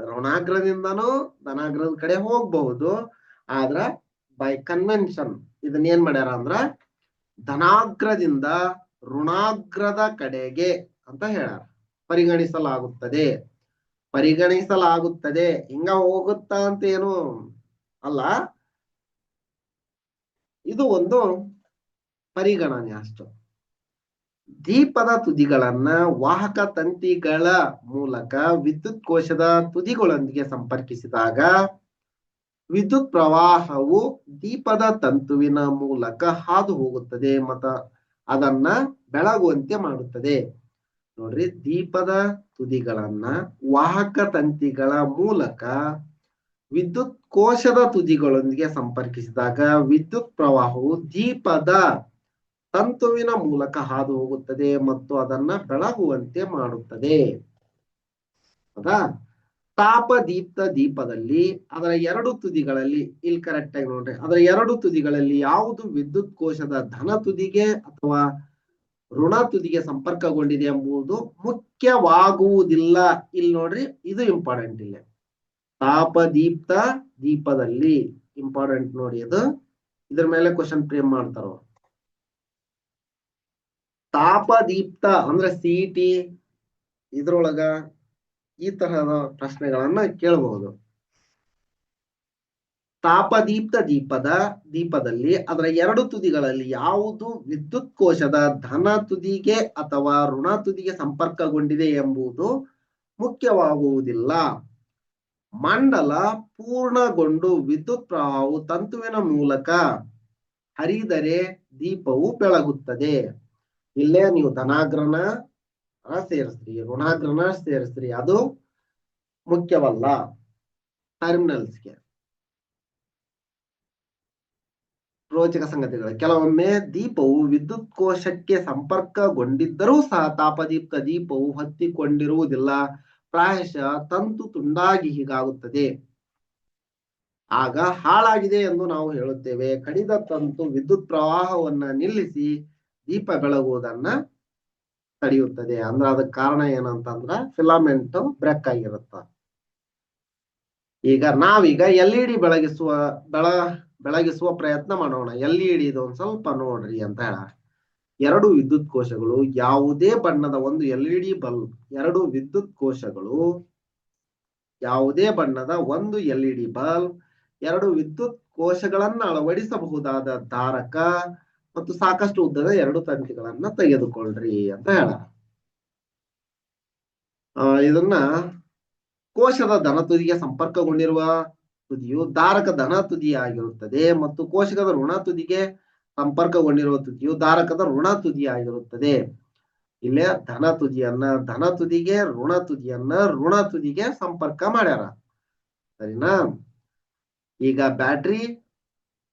ಋಣಾಗ್ರದಿಂದನೂ ಧನಾಗ್ರದ ಕಡೆ ಹೋಗ್ಬಹುದು. ಆದ್ರ ಬೈ ಕನ್ವೆನ್ಷನ್ ಇದನ್ನ ಏನ್ ಮಾಡ್ಯಾರ ಅಂದ್ರ ಧನಾಗ್ರದಿಂದ ಋಣಾಗ್ರದ ಕಡೆಗೆ ಅಂತ ಹೇಳ್ಯಾರ. ಪರಿಗಣಿಸಲಾಗುತ್ತದೆ, ಪರಿಗಣಿಸಲಾಗುತ್ತದೆ. ಹಿಂಗ ಹೋಗುತ್ತಾ ಅಂತ ಏನು ಅಲ್ಲ, ಇದು ಒಂದು ಪರಿಗಣನೆ ಅಷ್ಟು. ದೀಪದ ತುದಿಗಳನ್ನ ವಾಹಕ ತಂತಿಗಳ ಮೂಲಕ ವಿದ್ಯುತ್ ಕೋಶದ ತುದಿಗಳೊಂದಿಗೆ ಸಂಪರ್ಕಿಸಿದಾಗ ವಿದ್ಯುತ್ ಪ್ರವಾಹವು ದೀಪದ ತಂತುವಿನ ಮೂಲಕ ಹಾದು ಹೋಗುತ್ತದೆ ಮತ್ತು ಅದನ್ನ ಬೆಳಗುವಂತೆ ಮಾಡುತ್ತದೆ. ನೋಡ್ರಿ, ದೀಪದ ತುದಿಗಳನ್ನ ವಾಹಕ ತಂತಿಗಳ ಮೂಲಕ ವಿದ್ಯುತ್ ಕೋಶದ ತುದಿಗಳೊಂದಿಗೆ ಸಂಪರ್ಕಿಸಿದಾಗ ವಿದ್ಯುತ್ ಪ್ರವಾಹವು ದೀಪದ ತಂತುವಿನ ಮೂಲಕ ಹಾದು ಹೋಗುತ್ತದೆ ಮತ್ತು ಅದನ್ನ ಬೆಳಗುವಂತೆ ಮಾಡುತ್ತದೆ. ಹೌದಾ? ತಾಪದೀಪ್ತ ದೀಪದಲ್ಲಿ ಅದರ ಎರಡು ತುದಿಗಳಲ್ಲಿ, ಇಲ್ಲಿ ಕರೆಕ್ಟ್ ಆಗಿ ನೋಡ್ರಿ, ಅದರ ಎರಡು ತುದಿಗಳಲ್ಲಿ ಯಾವುದು ವಿದ್ಯುತ್ ಕೋಶದ ಧನ ತುದಿಗೆ ಅಥವಾ ಋಣ ತುದಿಗೆ ಸಂಪರ್ಕಗೊಂಡಿದೆ ಎಂಬುದು ಮುಖ್ಯವಾಗುವುದಿಲ್ಲ. ಇಲ್ಲಿ ನೋಡ್ರಿ, ಇದು ಇಂಪಾರ್ಟೆಂಟ್. ಇಲ್ಲ ತಾಪದೀಪ್ತ ದೀಪದಲ್ಲಿ ಇಂಪಾರ್ಟೆಂಟ್ ನೋಡಿ, ಅದು ಇದ್ರ ಮೇಲೆ ಕ್ವಶನ್ ಫ್ರೇಮ್ ಮಾಡ್ತಾರ. ತಾಪದೀಪ್ತ ಅಂದ್ರೆ ಸಿಇಟಿ ಇದ್ರೊಳಗ ಈ ತರಹದ ಪ್ರಶ್ನೆಗಳನ್ನ ಕೇಳಬಹುದು. ತಾಪದೀಪ್ತ ದೀಪದಲ್ಲಿ ಅದರ ಎರಡು ತುದಿಗಳಲ್ಲಿ ಯಾವುದು ವಿದ್ಯುತ್ ಕೋಶದ ಧನ ತುದಿಗೆ ಅಥವಾ ಋಣ ತುದಿಗೆ ಸಂಪರ್ಕಗೊಂಡಿದೆ ಎಂಬುದು ಮುಖ್ಯವಾಗುವುದಿಲ್ಲ. ಮಂಡಲ ಪೂರ್ಣಗೊಂಡು ವಿದ್ಯುತ್ ಪ್ರವಾಹವು ತಂತುವಿನ ಮೂಲಕ ಹರಿದರೆ ದೀಪವು ಬೆಳಗುತ್ತದೆ. ಇಲ್ಲೇ ನೀವು ಧನಾಗ್ರನ ಸೇರಿಸ್ರಿ, ಋಣಾಗ್ರನ ಸೇರಿಸ್ರಿ, ಅದು ಮುಖ್ಯವಲ್ಲ. ಟರ್ಮಿನಲ್ಸ್ಗೆ ರೋಚಕ ಸಂಗತಿಗಳು, ಕೆಲವೊಮ್ಮೆ ದೀಪವು ವಿದ್ಯುತ್ ಕೋಶಕ್ಕೆ ಸಂಪರ್ಕಗೊಂಡಿದ್ದರೂ ಸಹ ತಾಪದೀಪ್ತ ದೀಪವು ಹತ್ತಿಕೊಂಡಿರುವುದಿಲ್ಲ. ಪ್ರಾಯಶಃ ತಂತು ತುಂಡಾಗಿ ಹೀಗಾಗುತ್ತದೆ. ಆಗ ಹಾಳಾಗಿದೆ ಎಂದು ನಾವು ಹೇಳುತ್ತೇವೆ. ಕಡಿದ ತಂತು ವಿದ್ಯುತ್ ಪ್ರವಾಹವನ್ನ ನಿಲ್ಲಿಸಿ ದೀಪ ಬೆಳಗುವುದನ್ನ ತಡೆಯುತ್ತದೆ. ಅಂದ್ರೆ ಅದಕ್ಕೆ ಕಾರಣ ಏನಂತಂದ್ರ ಫಿಲಾಮೆಂಟ್ ಬ್ರೇಕ್ ಆಗಿರುತ್ತ. ಈಗ ನಾವೀಗ LED ಬೆಳಗಿಸುವ ಪ್ರಯತ್ನ ಮಾಡೋಣ. LED ಇದು ಒಂದ್ ಸ್ವಲ್ಪ ನೋಡ್ರಿ ಅಂತ ಹೇಳ. ಎರಡು ವಿದ್ಯುತ್ ಕೋಶಗಳು, ಯಾವುದೇ ಬಣ್ಣದ ಒಂದು LED ಬಲ್ಬ್, ಎರಡು ವಿದ್ಯುತ್ ಕೋಶಗಳು, ಯಾವುದೇ ಬಣ್ಣದ ಒಂದು LED ಬಲ್ಬ್, ಎರಡು ವಿದ್ಯುತ್ ಕೋಶಗಳನ್ನ ಅಳವಡಿಸಬಹುದಾದ ಧಾರಕ ಮತ್ತು ಸಾಕಷ್ಟು ಉದ್ದದ ಎರಡು ತಂತಿಗಳನ್ನ ತೆಗೆದುಕೊಳ್ಳ್ರಿ ಅಂತ ಹೇಳ. ಇದನ್ನ ಕೋಶದ ಧನ ತುದಿಗೆ ಸಂಪರ್ಕಗೊಂಡಿರುವ ತುದಿಯು ಧಾರಕ ಧನ ತುದಿ ಆಗಿರುತ್ತದೆ ಮತ್ತು ಕೋಶದ ಋಣ ತುದಿಗೆ ಸಂಪರ್ಕಗೊಂಡಿರುವ ತುದಿಯು ಧಾರಕದ ಋಣ ತುದಿ ಆಗಿರುತ್ತದೆ. ಇಲ್ಲೇ ಧನ ತುದಿಗೆ ಋಣ ತುದಿಗೆ ಸಂಪರ್ಕ ಮಾಡ್ಯಾರ. ಸರಿನಾ? ಈಗ ಬ್ಯಾಟ್ರಿ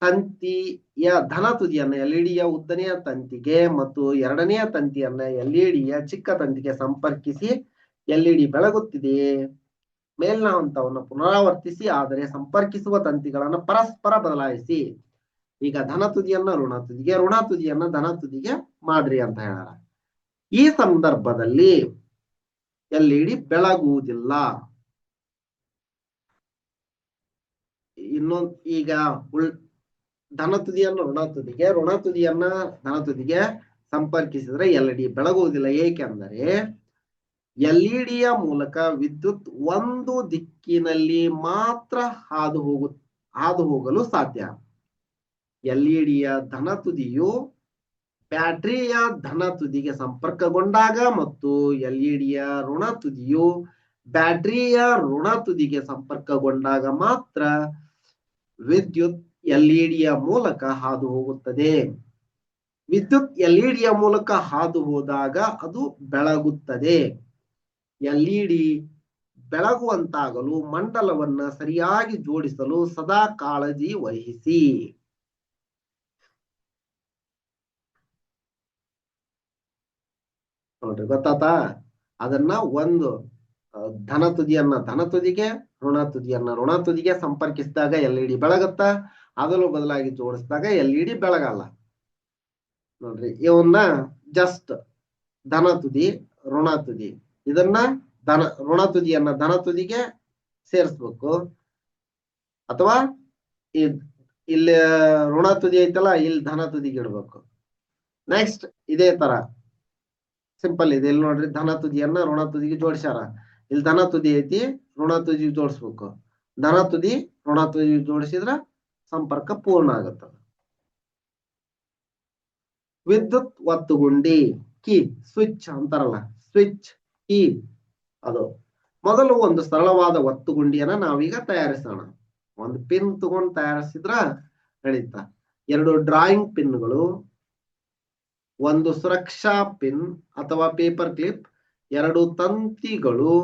ತಂತಿಯ ಧನ ತುದಿಯನ್ನ LED ಉದ್ದನೆಯ ತಂತಿಗೆ ಮತ್ತು ಎರಡನೆಯ ತಂತಿಯನ್ನ LED ಚಿಕ್ಕ ತಂತಿಗೆ ಸಂಪರ್ಕಿಸಿ LED ಬೆಳಗುತ್ತಿದೆಯೇ? ಮೇಲಿನ ಹಂತವನ್ನು ಪುನರಾವರ್ತಿಸಿ, ಆದರೆ ಸಂಪರ್ಕಿಸುವ ತಂತಿಗಳನ್ನ ಪರಸ್ಪರ ಬದಲಾಯಿಸಿ. ಈಗ ಧನ ತುದಿಯನ್ನ ಋಣ ತುದಿಯನ್ನ ಧನ ತುದಿಗೆ ಮಾಡ್ರಿ ಅಂತ ಹೇಳ. ಈ ಸಂದರ್ಭದಲ್ಲಿ LED ಬೆಳಗುವುದಿಲ್ಲ. ಇನ್ನೊಂದು, ಈಗ ಧನ ತುದಿಯನ್ನು ಋಣ ತುದಿಯನ್ನ ಧನ ತುದಿಗೆ ಸಂಪರ್ಕಿಸಿದ್ರೆ LED ಬೆಳಗುವುದಿಲ್ಲ. ಏಕೆಂದರೆ LEDಯ ಮೂಲಕ ವಿದ್ಯುತ್ ಒಂದು ದಿಕ್ಕಿನಲ್ಲಿ ಮಾತ್ರ ಹಾದು ಹೋಗಲು ಸಾಧ್ಯ. LEDಯ ಧನ ತುದಿಯು ಬ್ಯಾಟರಿಯ ಧನ ತುದಿಗೆ ಸಂಪರ್ಕಗೊಂಡಾಗ ಮತ್ತು LEDಯ ಋಣ ತುದಿಯು ಬ್ಯಾಟರಿಯ ಋಣ ತುದಿಗೆ ಸಂಪರ್ಕಗೊಂಡಾಗ ಮಾತ್ರ ವಿದ್ಯುತ್ LEDಯ ಮೂಲಕ ಹಾದು ಹೋಗುತ್ತದೆ. ವಿದ್ಯುತ್ LEDಯ ಮೂಲಕ ಹಾದು ಹೋದಾಗ ಅದು ಬೆಳಗುತ್ತದೆ. LED ಬೆಳಗುವಂತಾಗಲು ಮಂಡಲವನ್ನ ಸರಿಯಾಗಿ ಜೋಡಿಸಲು ಸದಾ ಕಾಳಜಿ ವಹಿಸಿ. ನೋಡ್ರಿ, ಗೊತ್ತಾತಾ? ಅದನ್ನ ಒಂದು ಧನ ತುದಿಯನ್ನ ಧನ ತುದಿಗೆ, ಋಣ ತುದಿಗೆ ಸಂಪರ್ಕಿಸಿದಾಗ LED ಬೆಳಗುತ್ತ. ಅದನ್ನು ಬದಲಾಗಿ ಜೋಡಿಸಿದಾಗ LED ಬೆಳಗಲ್ಲ. ನೋಡ್ರಿ, ಇವನ್ನ ಜಸ್ಟ್ ಧನ ತುದಿ ಋಣ ತುದಿ, ಇದನ್ನ ಋಣ ತುದಿಯನ್ನ ಧನ ತುದಿಗೆ ಸೇರಿಸ್ಬೇಕು, ಅಥವಾ ಇಲ್ಲಿ ಋಣ ತುದಿ ಐತಲ್ಲ ಇಲ್ಲಿ ಧನ ತುದಿಗೆ ಇಡ್ಬೇಕು. ನೆಕ್ಸ್ಟ್ ಇದೇ ತರ ಸಿಂಪಲ್ ಇದೆ. ಇಲ್ಲಿ ನೋಡ್ರಿ ಧನ ತುದಿಯನ್ನ ಋಣ ತುದಿಗೆ ಜೋಡಿಸ್ಯಾರ. ಇಲ್ಲಿ ಧನ ತುದಿ ಐತಿ, ಋಣ ತುದಿಗೆ ಜೋಡಿಸ್ಬೇಕು. ಧನ ತುದಿ ಋಣ ತುದಿಗೆ ಜೋಡಿಸಿದ್ರ ಸಂಪರ್ಕ ಪೂರ್ಣ ಆಗುತ್ತದೆ. ವಿದ್ಯುತ್ ಒತ್ತುಗುಂಡಿ ಕೀ, ಸ್ವಿಚ್ ಅಂತಾರಲ್ಲ, ಸ್ವಿಚ್ ಕೀ. ಅದು ಮೊದಲು ಒಂದು ಸರಳವಾದ ಒತ್ತುಗುಂಡಿಯನ್ನ ನಾವೀಗ ತಯಾರಿಸೋಣ. ಒಂದು ಪಿನ್ ತಗೊಂಡು ತಯಾರಿಸಿದ್ರ ನಡೀತಾ. 2 ಡ್ರಾಯಿಂಗ್ ಪಿನ್ಗಳು, ಒಂದು ಸುರಕ್ಷಾ ಪಿನ್ ಅಥವಾ ಪೇಪರ್ ಕ್ಲಿಪ್, 2 ತಂತಿಗಳು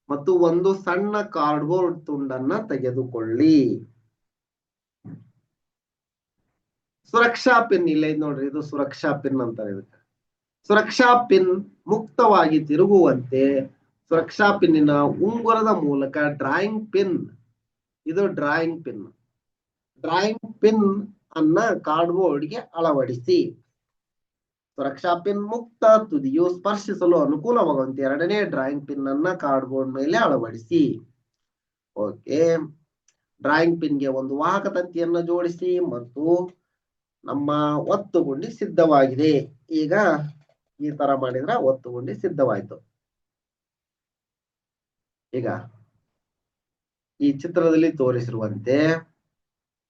ಮತ್ತು ಒಂದು ಸಣ್ಣ ಕಾರ್ಡ್ಬೋರ್ಡ್ ತುಂಡನ್ನ ತೆಗೆದುಕೊಳ್ಳಿ. ಸುರಕ್ಷಾ ಪಿನ್ ಇಲ್ಲ ನೋಡ್ರಿ, ಇದು ಸುರಕ್ಷಾ ಪಿನ್ ಅಂತಾರೆ ಇದಕ್ಕೆ. ಸುರಕ್ಷಾ ಪಿನ್ ಮುಕ್ತವಾಗಿ ತಿರುಗುವಂತೆ ಸುರಕ್ಷಾ ಪಿನ್ನಿನ ಉಂಗುರದ ಮೂಲಕ ಡ್ರಾಯಿಂಗ್ ಪಿನ್, ಇದು ಡ್ರಾಯಿಂಗ್ ಪಿನ್, ಡ್ರಾಯಿಂಗ್ ಪಿನ್ ಅನ್ನ ಕಾರ್ಡ್ಬೋರ್ಡ್ಗೆ ಅಳವಡಿಸಿ. ಸುರಕ್ಷಾ ಪಿನ್ ಮುಕ್ತ ತುದಿಯು ಸ್ಪರ್ಶಿಸಲು ಅನುಕೂಲವಾಗುವಂತೆ 2ನೇ ಡ್ರಾಯಿಂಗ್ ಪಿನ್ ಅನ್ನ ಕಾರ್ಡ್ಬೋರ್ಡ್ ಮೇಲೆ ಅಳವಡಿಸಿ. ಓಕೆ, ಡ್ರಾಯಿಂಗ್ ಪಿನ್ಗೆ ಒಂದು ವಾಹಕ ತಂತಿಯನ್ನು ಜೋಡಿಸಿ ಮತ್ತು ನಮ್ಮ ಒತ್ತುಗುಂಡಿ ಸಿದ್ಧವಾಗಿದೆ. ಈಗ ಈ ತರ ಮಾಡಿದ್ರ ಒತ್ತುಗುಂಡಿ ಸಿದ್ಧವಾಯ್ತು. ಈಗ ಈ ಚಿತ್ರದಲ್ಲಿ ತೋರಿಸಿರುವಂತೆ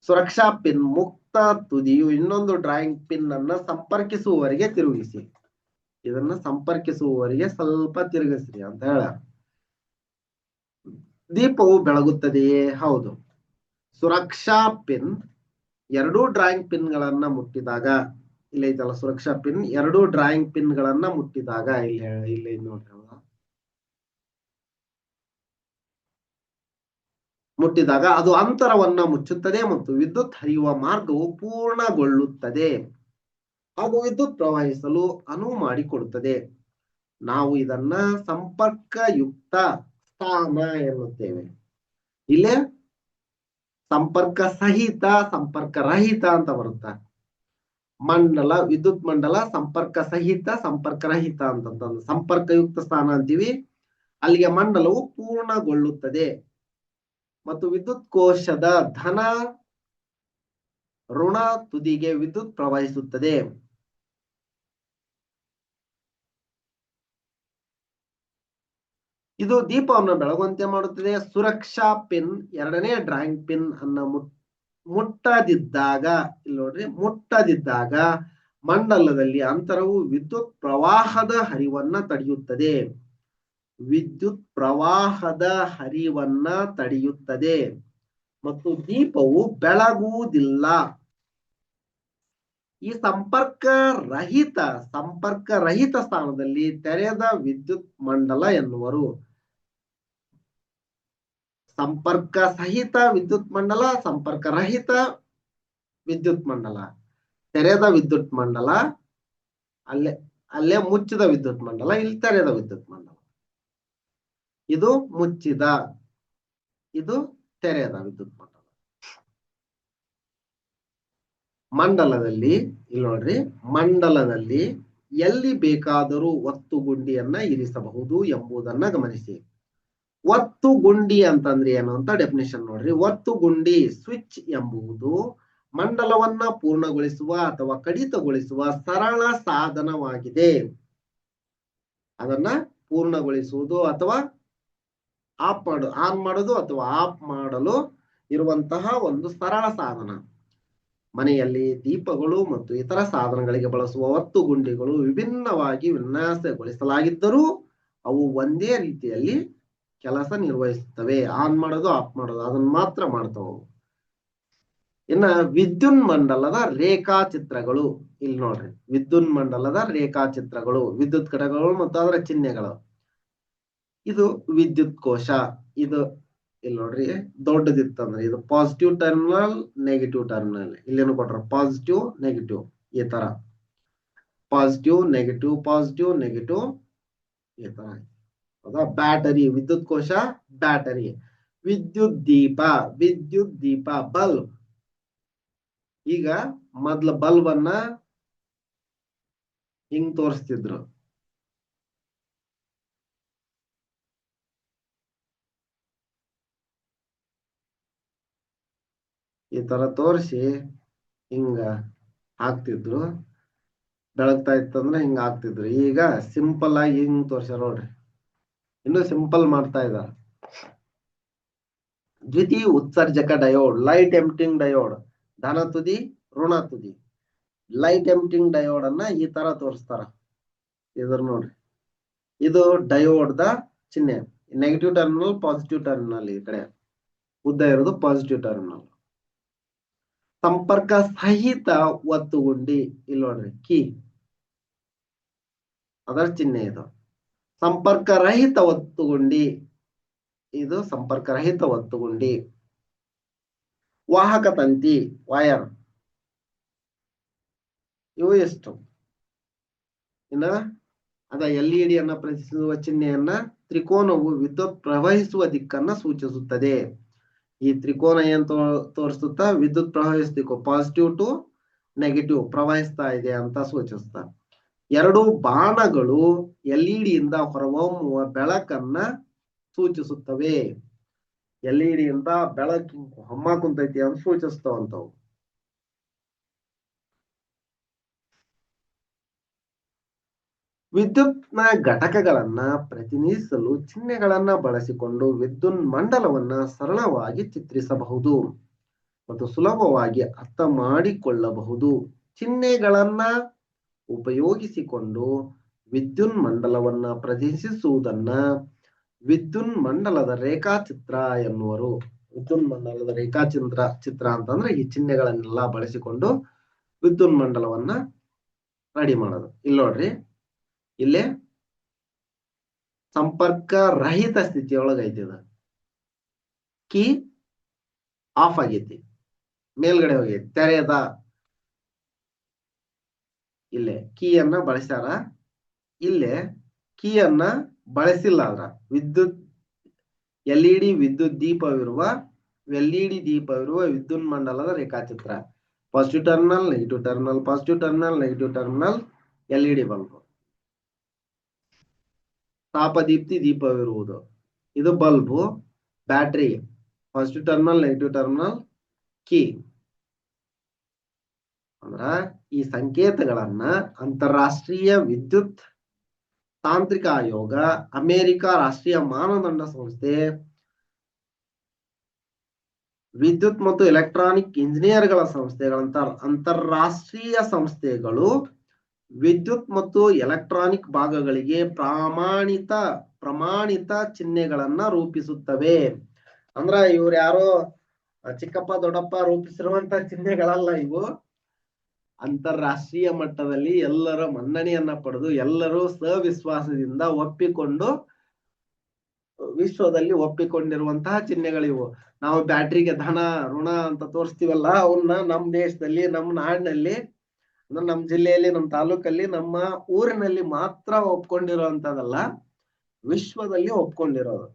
ಸುರಕ್ಷಾ ಪಿನ್ ಮುಕ್ತ ತುದಿಯು ಇನ್ನೊಂದು ಡ್ರಾಯಿಂಗ್ ಪಿನ್ ಅನ್ನ ಸಂಪರ್ಕಿಸುವವರೆಗೆ ತಿರುಗಿಸಿ. ಇದನ್ನ ಸಂಪರ್ಕಿಸುವವರೆಗೆ ಸ್ವಲ್ಪ ತಿರುಗಿಸ್ರಿ ಅಂತ ಹೇಳ. ದೀಪವು ಬೆಳಗುತ್ತದೆಯೇ? ಹೌದು. ಸುರಕ್ಷಾ ಪಿನ್ 2 ಡ್ರಾಯಿಂಗ್ ಪಿನ್ ಗಳನ್ನ ಮುಟ್ಟಿದಾಗ, ಇಲ್ಲ ಐತಲ್ಲ ಸುರಕ್ಷಾ ಪಿನ್ 2 ಡ್ರಾಯಿಂಗ್ ಪಿನ್ ಗಳನ್ನ ಮುಟ್ಟಿದಾಗ, ಇಲ್ಲಿ ನೋಡ್ರಿ, ಮುಟ್ಟಿದಾಗ ಅದು ಅಂತರವನ್ನ ಮುಚ್ಚುತ್ತದೆ ಮತ್ತು ವಿದ್ಯುತ್ ಹರಿಯುವ ಮಾರ್ಗವು ಪೂರ್ಣಗೊಳ್ಳುತ್ತದೆ ಹಾಗೂ ವಿದ್ಯುತ್ ಪ್ರವಹಿಸಲು ಅನುವು ಮಾಡಿಕೊಡುತ್ತದೆ. ನಾವು ಇದನ್ನ ಸಂಪರ್ಕಯುಕ್ತ ಸ್ಥಾನ ಎನ್ನುತ್ತೇವೆ. ಇಲ್ಲೇ ಸಂಪರ್ಕ ಸಹಿತ, ಸಂಪರ್ಕ ರಹಿತ ಅಂತ ಬರುತ್ತೆ. ಮಂಡಲ, ವಿದ್ಯುತ್ ಮಂಡಲ ಸಂಪರ್ಕ ಸಹಿತ, ಸಂಪರ್ಕ ರಹಿತ ಅಂತಂದ ಸಂಪರ್ಕಯುಕ್ತ ಸ್ಥಾನ ಅಂತೀವಿ. ಅಲ್ಲಿಗೆ ಮಂಡಲವು ಪೂರ್ಣಗೊಳ್ಳುತ್ತದೆ ಮತ್ತು ವಿದ್ಯುತ್ ಕೋಶದ ಧನ ಋಣ ತುದಿಗೆ ವಿದ್ಯುತ್ ಪ್ರವಹಿಸುತ್ತದೆ. ಇದು ದೀಪವನ್ನು ಬೆಳಗುವಂತೆ ಮಾಡುತ್ತದೆ. ಸುರಕ್ಷಾ ಪಿನ್ 2ನೇ ಡ್ರಾಯಿಂಗ್ ಪಿನ್ ಅನ್ನ ಮುಟ್ಟದಿದ್ದಾಗ, ಇಲ್ಲಿ ನೋಡ್ರಿ, ಮುಟ್ಟದಿದ್ದಾಗ ಮಂಡಲದಲ್ಲಿ ಅಂತರವು ವಿದ್ಯುತ್ ಪ್ರವಾಹದ ಹರಿವನ್ನ ತಡೆಯುತ್ತದೆ. ವಿದ್ಯುತ್ ಪ್ರವಾಹದ ಹರಿವನ್ನ ತಡೆಯುತ್ತದೆ ಮತ್ತು ದೀಪವು ಬೆಳಗುವುದಿಲ್ಲ. ಈ ಸಂಪರ್ಕ ರಹಿತ ಸ್ಥಾನದಲ್ಲಿ ತೆರೆದ ವಿದ್ಯುತ್ ಮಂಡಲ ಎನ್ನುವರು. ಸಂಪರ್ಕ ಸಹಿತ ವಿದ್ಯುತ್ ಮಂಡಲ, ಸಂಪರ್ಕ ರಹಿತ ವಿದ್ಯುತ್ ಮಂಡಲ. ತೆರೆದ ವಿದ್ಯುತ್ ಮಂಡಲ, ಅಲ್ಲೇ ಮುಚ್ಚಿದ ವಿದ್ಯುತ್ ಮಂಡಲ, ಇಲ್ಲಿ ತೆರೆದ ವಿದ್ಯುತ್ ಮಂಡಲ. ಇದು ಮುಚ್ಚಿದ, ಇದು ತೆರೆದ ವಿದ್ಯುತ್ ಮಂಡಲ. ಮಂಡಲದಲ್ಲಿ ಇಲ್ಲಿ ನೋಡ್ರಿ, ಮಂಡಲದಲ್ಲಿ ಎಲ್ಲಿ ಬೇಕಾದರೂ ಒತ್ತುಗುಂಡಿಯನ್ನ ಇರಿಸಬಹುದು ಎಂಬುದನ್ನ ಗಮನಿಸಿ. ಒತ್ತುಗುಂಡಿ ಅಂತಂದ್ರೆ ಏನು ಅಂತ ಡೆಫಿನೇಷನ್ ನೋಡ್ರಿ. ಒತ್ತುಗುಂಡಿ ಸ್ವಿಚ್ ಎಂಬುದು ಮಂಡಲವನ್ನ ಪೂರ್ಣಗೊಳಿಸುವ ಅಥವಾ ಕಡಿತಗೊಳಿಸುವ ಸರಳ ಸಾಧನವಾಗಿದೆ. ಅದನ್ನ ಪೂರ್ಣಗೊಳಿಸುವುದು ಅಥವಾ ಆನ್ ಮಾಡೋದು ಅಥವಾ ಆಫ್ ಮಾಡಲು ಇರುವಂತಹ ಒಂದು ಸರಳ ಸಾಧನ. ಮನೆಯಲ್ಲಿ ದೀಪಗಳು ಮತ್ತು ಇತರ ಸಾಧನಗಳಿಗೆ ಬಳಸುವ ಒತ್ತುಗುಂಡಿಗಳು ವಿಭಿನ್ನವಾಗಿ ವಿನ್ಯಾಸಗೊಳಿಸಲಾಗಿದ್ದರೂ ಅವು ಒಂದೇ ರೀತಿಯಲ್ಲಿ ಕೆಲಸ ನಿರ್ವಹಿಸುತ್ತವೆ. ಆನ್ ಮಾಡೋದು ಆಫ್ ಮಾಡೋದು ಅದನ್ನ ಮಾತ್ರ ಮಾಡ್ತಾವೆ. ಇನ್ನ ವಿದ್ಯುನ್ ಮಂಡಲದ ರೇಖಾಚಿತ್ರಗಳು, ಇಲ್ಲಿ ನೋಡ್ರಿ, ವಿದ್ಯುನ್ ಮಂಡಲದ ರೇಖಾಚಿತ್ರಗಳು, ವಿದ್ಯುತ್ ಘಟಕಗಳು ಮತ್ತು ಅದರ ಚಿಹ್ನೆಗಳು. ಇದು ವಿದ್ಯುತ್ ಕೋಶ. ಇದು ಇಲ್ಲಿ ನೋಡ್ರಿ, ದೊಡ್ಡದಿತ್ತಂದ್ರೆ ಇದು ಪಾಸಿಟಿವ್ ಟರ್ಮಿನಲ್, ನೆಗೆಟಿವ್ ಟರ್ಮಿನಲ್. ಇಲ್ಲೇನು ಕೊಟ್ರ ಪಾಸಿಟಿವ್ ನೆಗೆಟಿವ್, ಈ ತರ ಪಾಸಿಟಿವ್ ನೆಗೆಟಿವ್, ಪಾಸಿಟಿವ್ ನೆಗೆಟಿವ್, ಈ ತರ. ಹೌದಾ? ಬ್ಯಾಟರಿ, ವಿದ್ಯುತ್ ಕೋಶ ಬ್ಯಾಟರಿ. ವಿದ್ಯುತ್ ದೀಪ ಬಲ್ಬ್. ಈಗ ಮೊದ್ಲ ಬಲ್ಬ್ ಅನ್ನ ಹಿಂಗ್ ತೋರಿಸ್ತಿದ್ರು, ಈ ತರ ತೋರಿಸಿ ಹಿಂಗ ಹಾಕ್ತಿದ್ರು. ಬೆಳಗ್ತಾ ಇತ್ತಂದ್ರೆ ಹಿಂಗ ಹಾಕ್ತಿದ್ರು. ಈಗ ಸಿಂಪಲ್ ಆಗಿ ಹಿಂಗ್ ತೋರ್ಸ್ಯಾರ ನೋಡ್ರಿ. ಇನ್ನು ಸಿಂಪಲ್ ಮಾಡ್ತಾ ಇದಾರ. ದ್ವಿತೀಯ ಉತ್ಸರ್ಜಕ ಡಯೋಡ್, ಲೈಟ್ ಎಮಿಟಿಂಗ್ ಡಯೋಡ್, ಧನ ತುದಿ ಋಣ ತುದಿ. ಲೈಟ್ ಎಮಿಟಿಂಗ್ ಡಯೋಡ್ ಅನ್ನ ಈ ತರ ತೋರಿಸ್ತಾರ. ಇದ್ರ ನೋಡ್ರಿ, ಇದು ಡಯೋಡ್ ದ ಚಿಹ್ನೆ. Negative terminal, positive terminal. ಈ ಕಡೆ ಉದ್ದ ಇರೋದು ಪಾಸಿಟಿವ್ ಟರ್ಮಿನಲ್. ಸಂಪರ್ಕ ಸಹಿತ ಒತ್ತುಗುಂಡಿ, ಇಲ್ಲಿ ನೋಡ್ರಿ ಕೀ, ಅದರ ಚಿಹ್ನೆ ಇದು. ಸಂಪರ್ಕ ರಹಿತ ಒತ್ತುಗುಂಡಿ, ಇದು ಸಂಪರ್ಕ ರಹಿತ ಒತ್ತುಗುಂಡಿ. ವಾಹಕ ತಂತಿ, ವಯರ್, ಇವು ಎಷ್ಟು. ಇನ್ನ ಅದ LED ಅನ್ನ ಪ್ರತಿನಿಧಿಸುವ ಚಿಹ್ನೆಯನ್ನ ತ್ರಿಕೋನವು ವಿದ್ಯುತ್ ಪ್ರವಹಿಸುವ ದಿಕ್ಕನ್ನ ಸೂಚಿಸುತ್ತದೆ. ಈ ತ್ರಿಕೋನ ಏನ್ ತೋರಿಸುತ್ತಾ, ವಿದ್ಯುತ್ ಪ್ರವಹಿಸುವ ದಿಕ್ಕು ಪಾಸಿಟಿವ್ ಟು ನೆಗೆಟಿವ್ ಪ್ರವಹಿಸ್ತಾ ಇದೆ ಅಂತ ಸೂಚಿಸ್ತಾ. ಎರಡು ಬಾಣಗಳು LED ಇಂದ ಹೊರಹೊಮ್ಮುವ ಬೆಳಕನ್ನ ಸೂಚಿಸುತ್ತವೆ. LED ಇಂದ ಬೆಳಕು ಹೊಮ್ಮ ಕುಂತೈತಿ ಅಂತ ಸೂಚಿಸ್ತಾವಂತವು. ವಿದ್ಯುತ್ನ ಘಟಕಗಳನ್ನ ಪ್ರತಿನಿಧಿಸಲು ಚಿಹ್ನೆಗಳನ್ನ ಬಳಸಿಕೊಂಡು ವಿದ್ಯುತ್ ಮಂಡಲವನ್ನ ಸರಳವಾಗಿ ಚಿತ್ರಿಸಬಹುದು ಮತ್ತು ಸುಲಭವಾಗಿ ಅರ್ಥ ಮಾಡಿಕೊಳ್ಳಬಹುದು. ಚಿಹ್ನೆಗಳನ್ನ ಉಪಯೋಗಿಸಿಕೊಂಡು ವಿದ್ಯುತ್ ಮಂಡಲವನ್ನ ಪ್ರತಿನಿಧಿಸುವುದನ್ನ ವಿದ್ಯುತ್ ಮಂಡಲದ ರೇಖಾಚಿತ್ರ ಎನ್ನುವರು. ವಿದ್ಯುತ್ ಮಂಡಲದ ರೇಖಾಚಿತ್ರ ಅಂತಂದ್ರೆ ಈ ಚಿಹ್ನೆಗಳನ್ನೆಲ್ಲ ಬಳಸಿಕೊಂಡು ವಿದ್ಯುತ್ ಮಂಡಲವನ್ನ ರೆಡಿ ಮಾಡೋದು. ಇಲ್ಲಿ ನೋಡ್ರಿ, ಇಲ್ಲೇ ಸಂಪರ್ಕ ರಹಿತ ಸ್ಥಿತಿಯೊಳಗ ಐತಿದ. ಕೀ ಆಫ್ ಆಗೈತಿ, ಮೇಲ್ಗಡೆ ಹೋಗೈತಿ, ತೆರೆದ. ಇಲ್ಲೇ ಕೀಯನ್ನ ಬಳಸ್ಯಾರ, ಇಲ್ಲೇ ಕೀಯನ್ನ ಬಳಸಿಲ್ಲ. ಅದ್ರ ವಿದ್ಯುತ್ LED ವಿದ್ಯುತ್ ದೀಪವಿರುವ ವಿದ್ಯುತ್ ಮಂಡಲದ ರೇಖಾಚಿತ್ರ. Positive terminal, negative terminal, positive terminal, negative terminal, LED bulb. ತಾಪದೀಪ್ತಿ ದೀಪವಿರುವುದು, ಇದು bulb. Battery, positive terminal, negative terminal, key. ಅಂದ್ರ ಈ ಸಂಕೇತಗಳನ್ನ ಅಂತಾರಾಷ್ಟ್ರೀಯ ವಿದ್ಯುತ್ ತಾಂತ್ರಿಕ ಆಯೋಗ, ಅಮೆರಿಕ ರಾಷ್ಟ್ರೀಯ ಮಾನದಂಡ ಸಂಸ್ಥೆ, ವಿದ್ಯುತ್ ಮತ್ತು ಎಲೆಕ್ಟ್ರಾನಿಕ್ ಇಂಜಿನಿಯರ್ಗಳ ಸಂಸ್ಥೆಗಳಂತ ಅಂತಾರಾಷ್ಟ್ರೀಯ ಸಂಸ್ಥೆಗಳು ವಿದ್ಯುತ್ ಮತ್ತು ಎಲೆಕ್ಟ್ರಾನಿಕ್ ಭಾಗಗಳಿಗೆ ಪ್ರಮಾಣಿತ ಚಿಹ್ನೆಗಳನ್ನ ರೂಪಿಸುತ್ತವೆ. ಅಂದ್ರ ಇವ್ರು ಯಾರೋ ಚಿಕ್ಕಪ್ಪ ದೊಡ್ಡಪ್ಪ ರೂಪಿಸಿರುವಂತ ಚಿಹ್ನೆಗಳಲ್ಲ ಇವು. ಅಂತಾರಾಷ್ಟ್ರೀಯ ಮಟ್ಟದಲ್ಲಿ ಎಲ್ಲರ ಮನ್ನಣೆಯನ್ನ ಪಡೆದು ಎಲ್ಲರೂ ಸವಿಶ್ವಾಸದಿಂದ ಒಪ್ಪಿಕೊಂಡು ವಿಶ್ವದಲ್ಲಿ ಒಪ್ಪಿಕೊಂಡಿರುವಂತಹ ಚಿಹ್ನೆಗಳಿವು. ನಾವು ಬ್ಯಾಟ್ರಿಗೆ ಧನ ಋಣ ಅಂತ ತೋರಿಸ್ತೀವಲ್ಲ, ಅವನ್ನ ನಮ್ಮ ದೇಶದಲ್ಲಿ, ನಮ್ಮ ನಾಡಿನಲ್ಲಿ, ಅಂದ್ರೆ ನಮ್ಮ ಜಿಲ್ಲೆಯಲ್ಲಿ, ನಮ್ಮ ತಾಲೂಕಲ್ಲಿ, ನಮ್ಮ ಊರಿನಲ್ಲಿ ಮಾತ್ರ ಒಪ್ಕೊಂಡಿರುವಂತದಲ್ಲ, ವಿಶ್ವದಲ್ಲಿ ಒಪ್ಕೊಂಡಿರೋದು.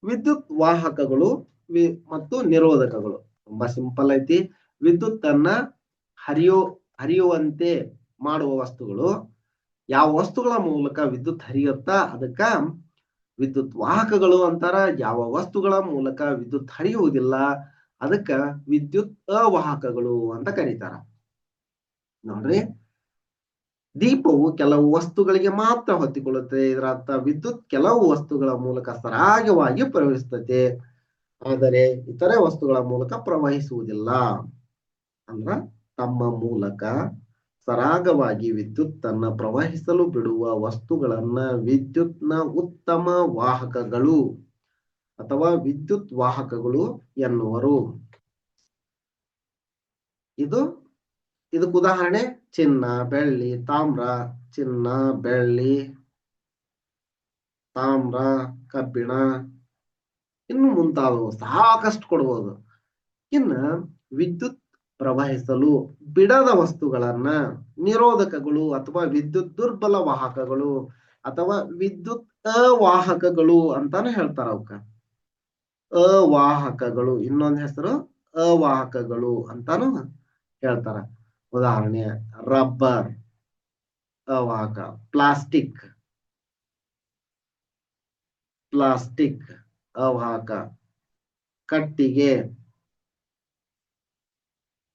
ವಿದ್ಯುತ್ ವಾಹಕಗಳು ಮತ್ತು ನಿರೋಧಕಗಳು ತುಂಬಾ ಸಿಂಪಲ್ ಐತಿ. ವಿದ್ಯುತ್ ಅನ್ನ ಹರಿಯುವಂತೆ ಮಾಡುವ ವಸ್ತುಗಳು. ಯಾವ ವಸ್ತುಗಳ ಮೂಲಕ ವಿದ್ಯುತ್ ಹರಿಯುತ್ತಾ ಅದಕ್ಕ ವಿದ್ಯುತ್ ವಾಹಕಗಳು ಅಂತಾರ. ಯಾವ ವಸ್ತುಗಳ ಮೂಲಕ ವಿದ್ಯುತ್ ಹರಿಯುವುದಿಲ್ಲ ಅದಕ್ಕ ವಿದ್ಯುತ್ ಅವಾಹಕಗಳು ಅಂತ ಕರೀತಾರ. ನೋಡ್ರಿ, ದೀಪವು ಕೆಲವು ವಸ್ತುಗಳಿಗೆ ಮಾತ್ರ ಹೊತ್ತಿಕೊಳ್ಳುತ್ತದೆ. ಇದರ ಅರ್ಥ ವಿದ್ಯುತ್ ಕೆಲವು ವಸ್ತುಗಳ ಮೂಲಕ ಸರಾಗವಾಗಿ ಪ್ರವಹಿಸುತ್ತದೆ, ಆದರೆ ಇತರೆ ವಸ್ತುಗಳ ಮೂಲಕ ಪ್ರವಹಿಸುವುದಿಲ್ಲ. ಅಂದ್ರ ತಮ್ಮ ಮೂಲಕ ಸರಾಗವಾಗಿ ವಿದ್ಯುತ್ ಅನ್ನ ಪ್ರವಹಿಸಲು ಬಿಡುವ ವಸ್ತುಗಳನ್ನ ವಿದ್ಯುತ್ನ ಉತ್ತಮ ವಾಹಕಗಳು ಅಥವಾ ವಿದ್ಯುತ್ ವಾಹಕಗಳು ಎನ್ನುವರು. ಇದಕ್ಕೆ ಉದಾಹರಣೆ ಚಿನ್ನ, ಬೆಳ್ಳಿ, ತಾಮ್ರ. ಚಿನ್ನ, ಬೆಳ್ಳಿ, ತಾಮ್ರ, ಕಬ್ಬಿಣ, ಇನ್ನು ಮುಂತಾದವು ಸಾಕಷ್ಟು ಕೊಡ್ಬೋದು. ಇನ್ನ ವಿದ್ಯುತ್ ಪ್ರವಹಿಸಲು ಬಿಡದ ವಸ್ತುಗಳನ್ನ ನಿರೋಧಕಗಳು ಅಥವಾ ವಿದ್ಯುತ್ ದುರ್ಬಲ ವಾಹಕಗಳು ಅಥವಾ ವಿದ್ಯುತ್ ಅವಾಹಕಗಳು ಅಂತಾನೆ ಹೇಳ್ತಾರ. ಅವಕ್ಕ ಅವಾಹಕಗಳು, ಇನ್ನೊಂದು ಹೆಸರು ಅವಾಹಕಗಳು ಅಂತಾನು ಹೇಳ್ತಾರ. ಉದಾಹರಣೆ ರಬ್ಬರ್ ಅವಾಹಕ, ಪ್ಲಾಸ್ಟಿಕ್ ಅವಾಹಕ, ಕಟ್ಟಿಗೆ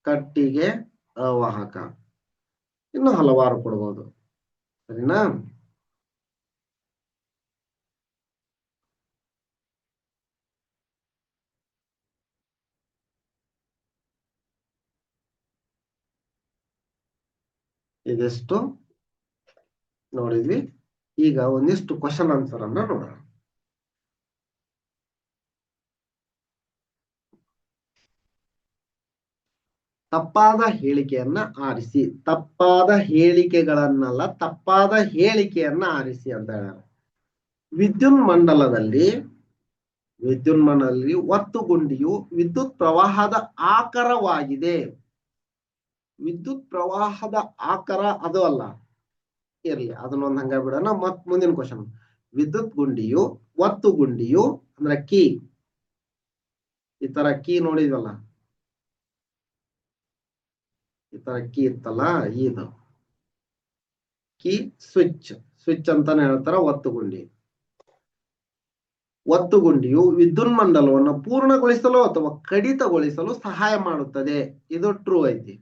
ಕಟ್ಟಿಗೆ ಅವಾಹಕ, ಇನ್ನು ಹಲವಾರು ಕೊಡ್ಬೋದು. ಸರಿನಾ? ಇದೆಷ್ಟು ನೋಡಿದ್ವಿ. ಈಗ ಒಂದಿಷ್ಟು ಕ್ವಶನ್ ಆನ್ಸರ್ ಅನ್ನ ನೋಡೋಣ. ತಪ್ಪಾದ ಹೇಳಿಕೆಯನ್ನ ಆರಿಸಿ. ತಪ್ಪಾದ ಹೇಳಿಕೆಗಳನ್ನಲ್ಲ, ತಪ್ಪಾದ ಹೇಳಿಕೆಯನ್ನ ಆರಿಸಿ ಅಂತ ಹೇಳ್ಯಾರ. ವಿದ್ಯುನ್ಮಂಡಲದಲ್ಲಿ ಒತ್ತುಗುಂಡಿಯು ವಿದ್ಯುತ್ ಪ್ರವಾಹದ ಆಕಾರವಾಗಿದೆ. ವಿದ್ಯುತ್ ಪ್ರವಾಹದ ಆಕಾರ ಅದು ಅಲ್ಲ, ಇರ್ಲಿ ಅದನ್ನೊಂದು ಹಂಗ ಬಿಡೋಣ. ಮತ್ ಮುಂದಿನ ಕ್ವಶನ್, ವಿದ್ಯುತ್ ಗುಂಡಿಯು ಒತ್ತುಗುಂಡಿಯು ಅಂದ್ರೆ ಕೀ, ಈ ತರ ಕೀ ನೋಡಿದ್ವಲ್ಲ, ಈ ತರ ಕೀ ಇತ್ತಲ್ಲ, ಇದು ಕೀ ಸ್ವಿಚ್ ಅಂತಾನೆ ಹೇಳ್ತಾರ. ಒತ್ತುಗುಂಡಿಯು ವಿದ್ಯುನ್ಮಂಡಲವನ್ನು ಪೂರ್ಣಗೊಳಿಸಲು ಅಥವಾ ಕಡಿತಗೊಳಿಸಲು ಸಹಾಯ ಮಾಡುತ್ತದೆ. ಇದು ಟ್ರೂ ಐತಿ.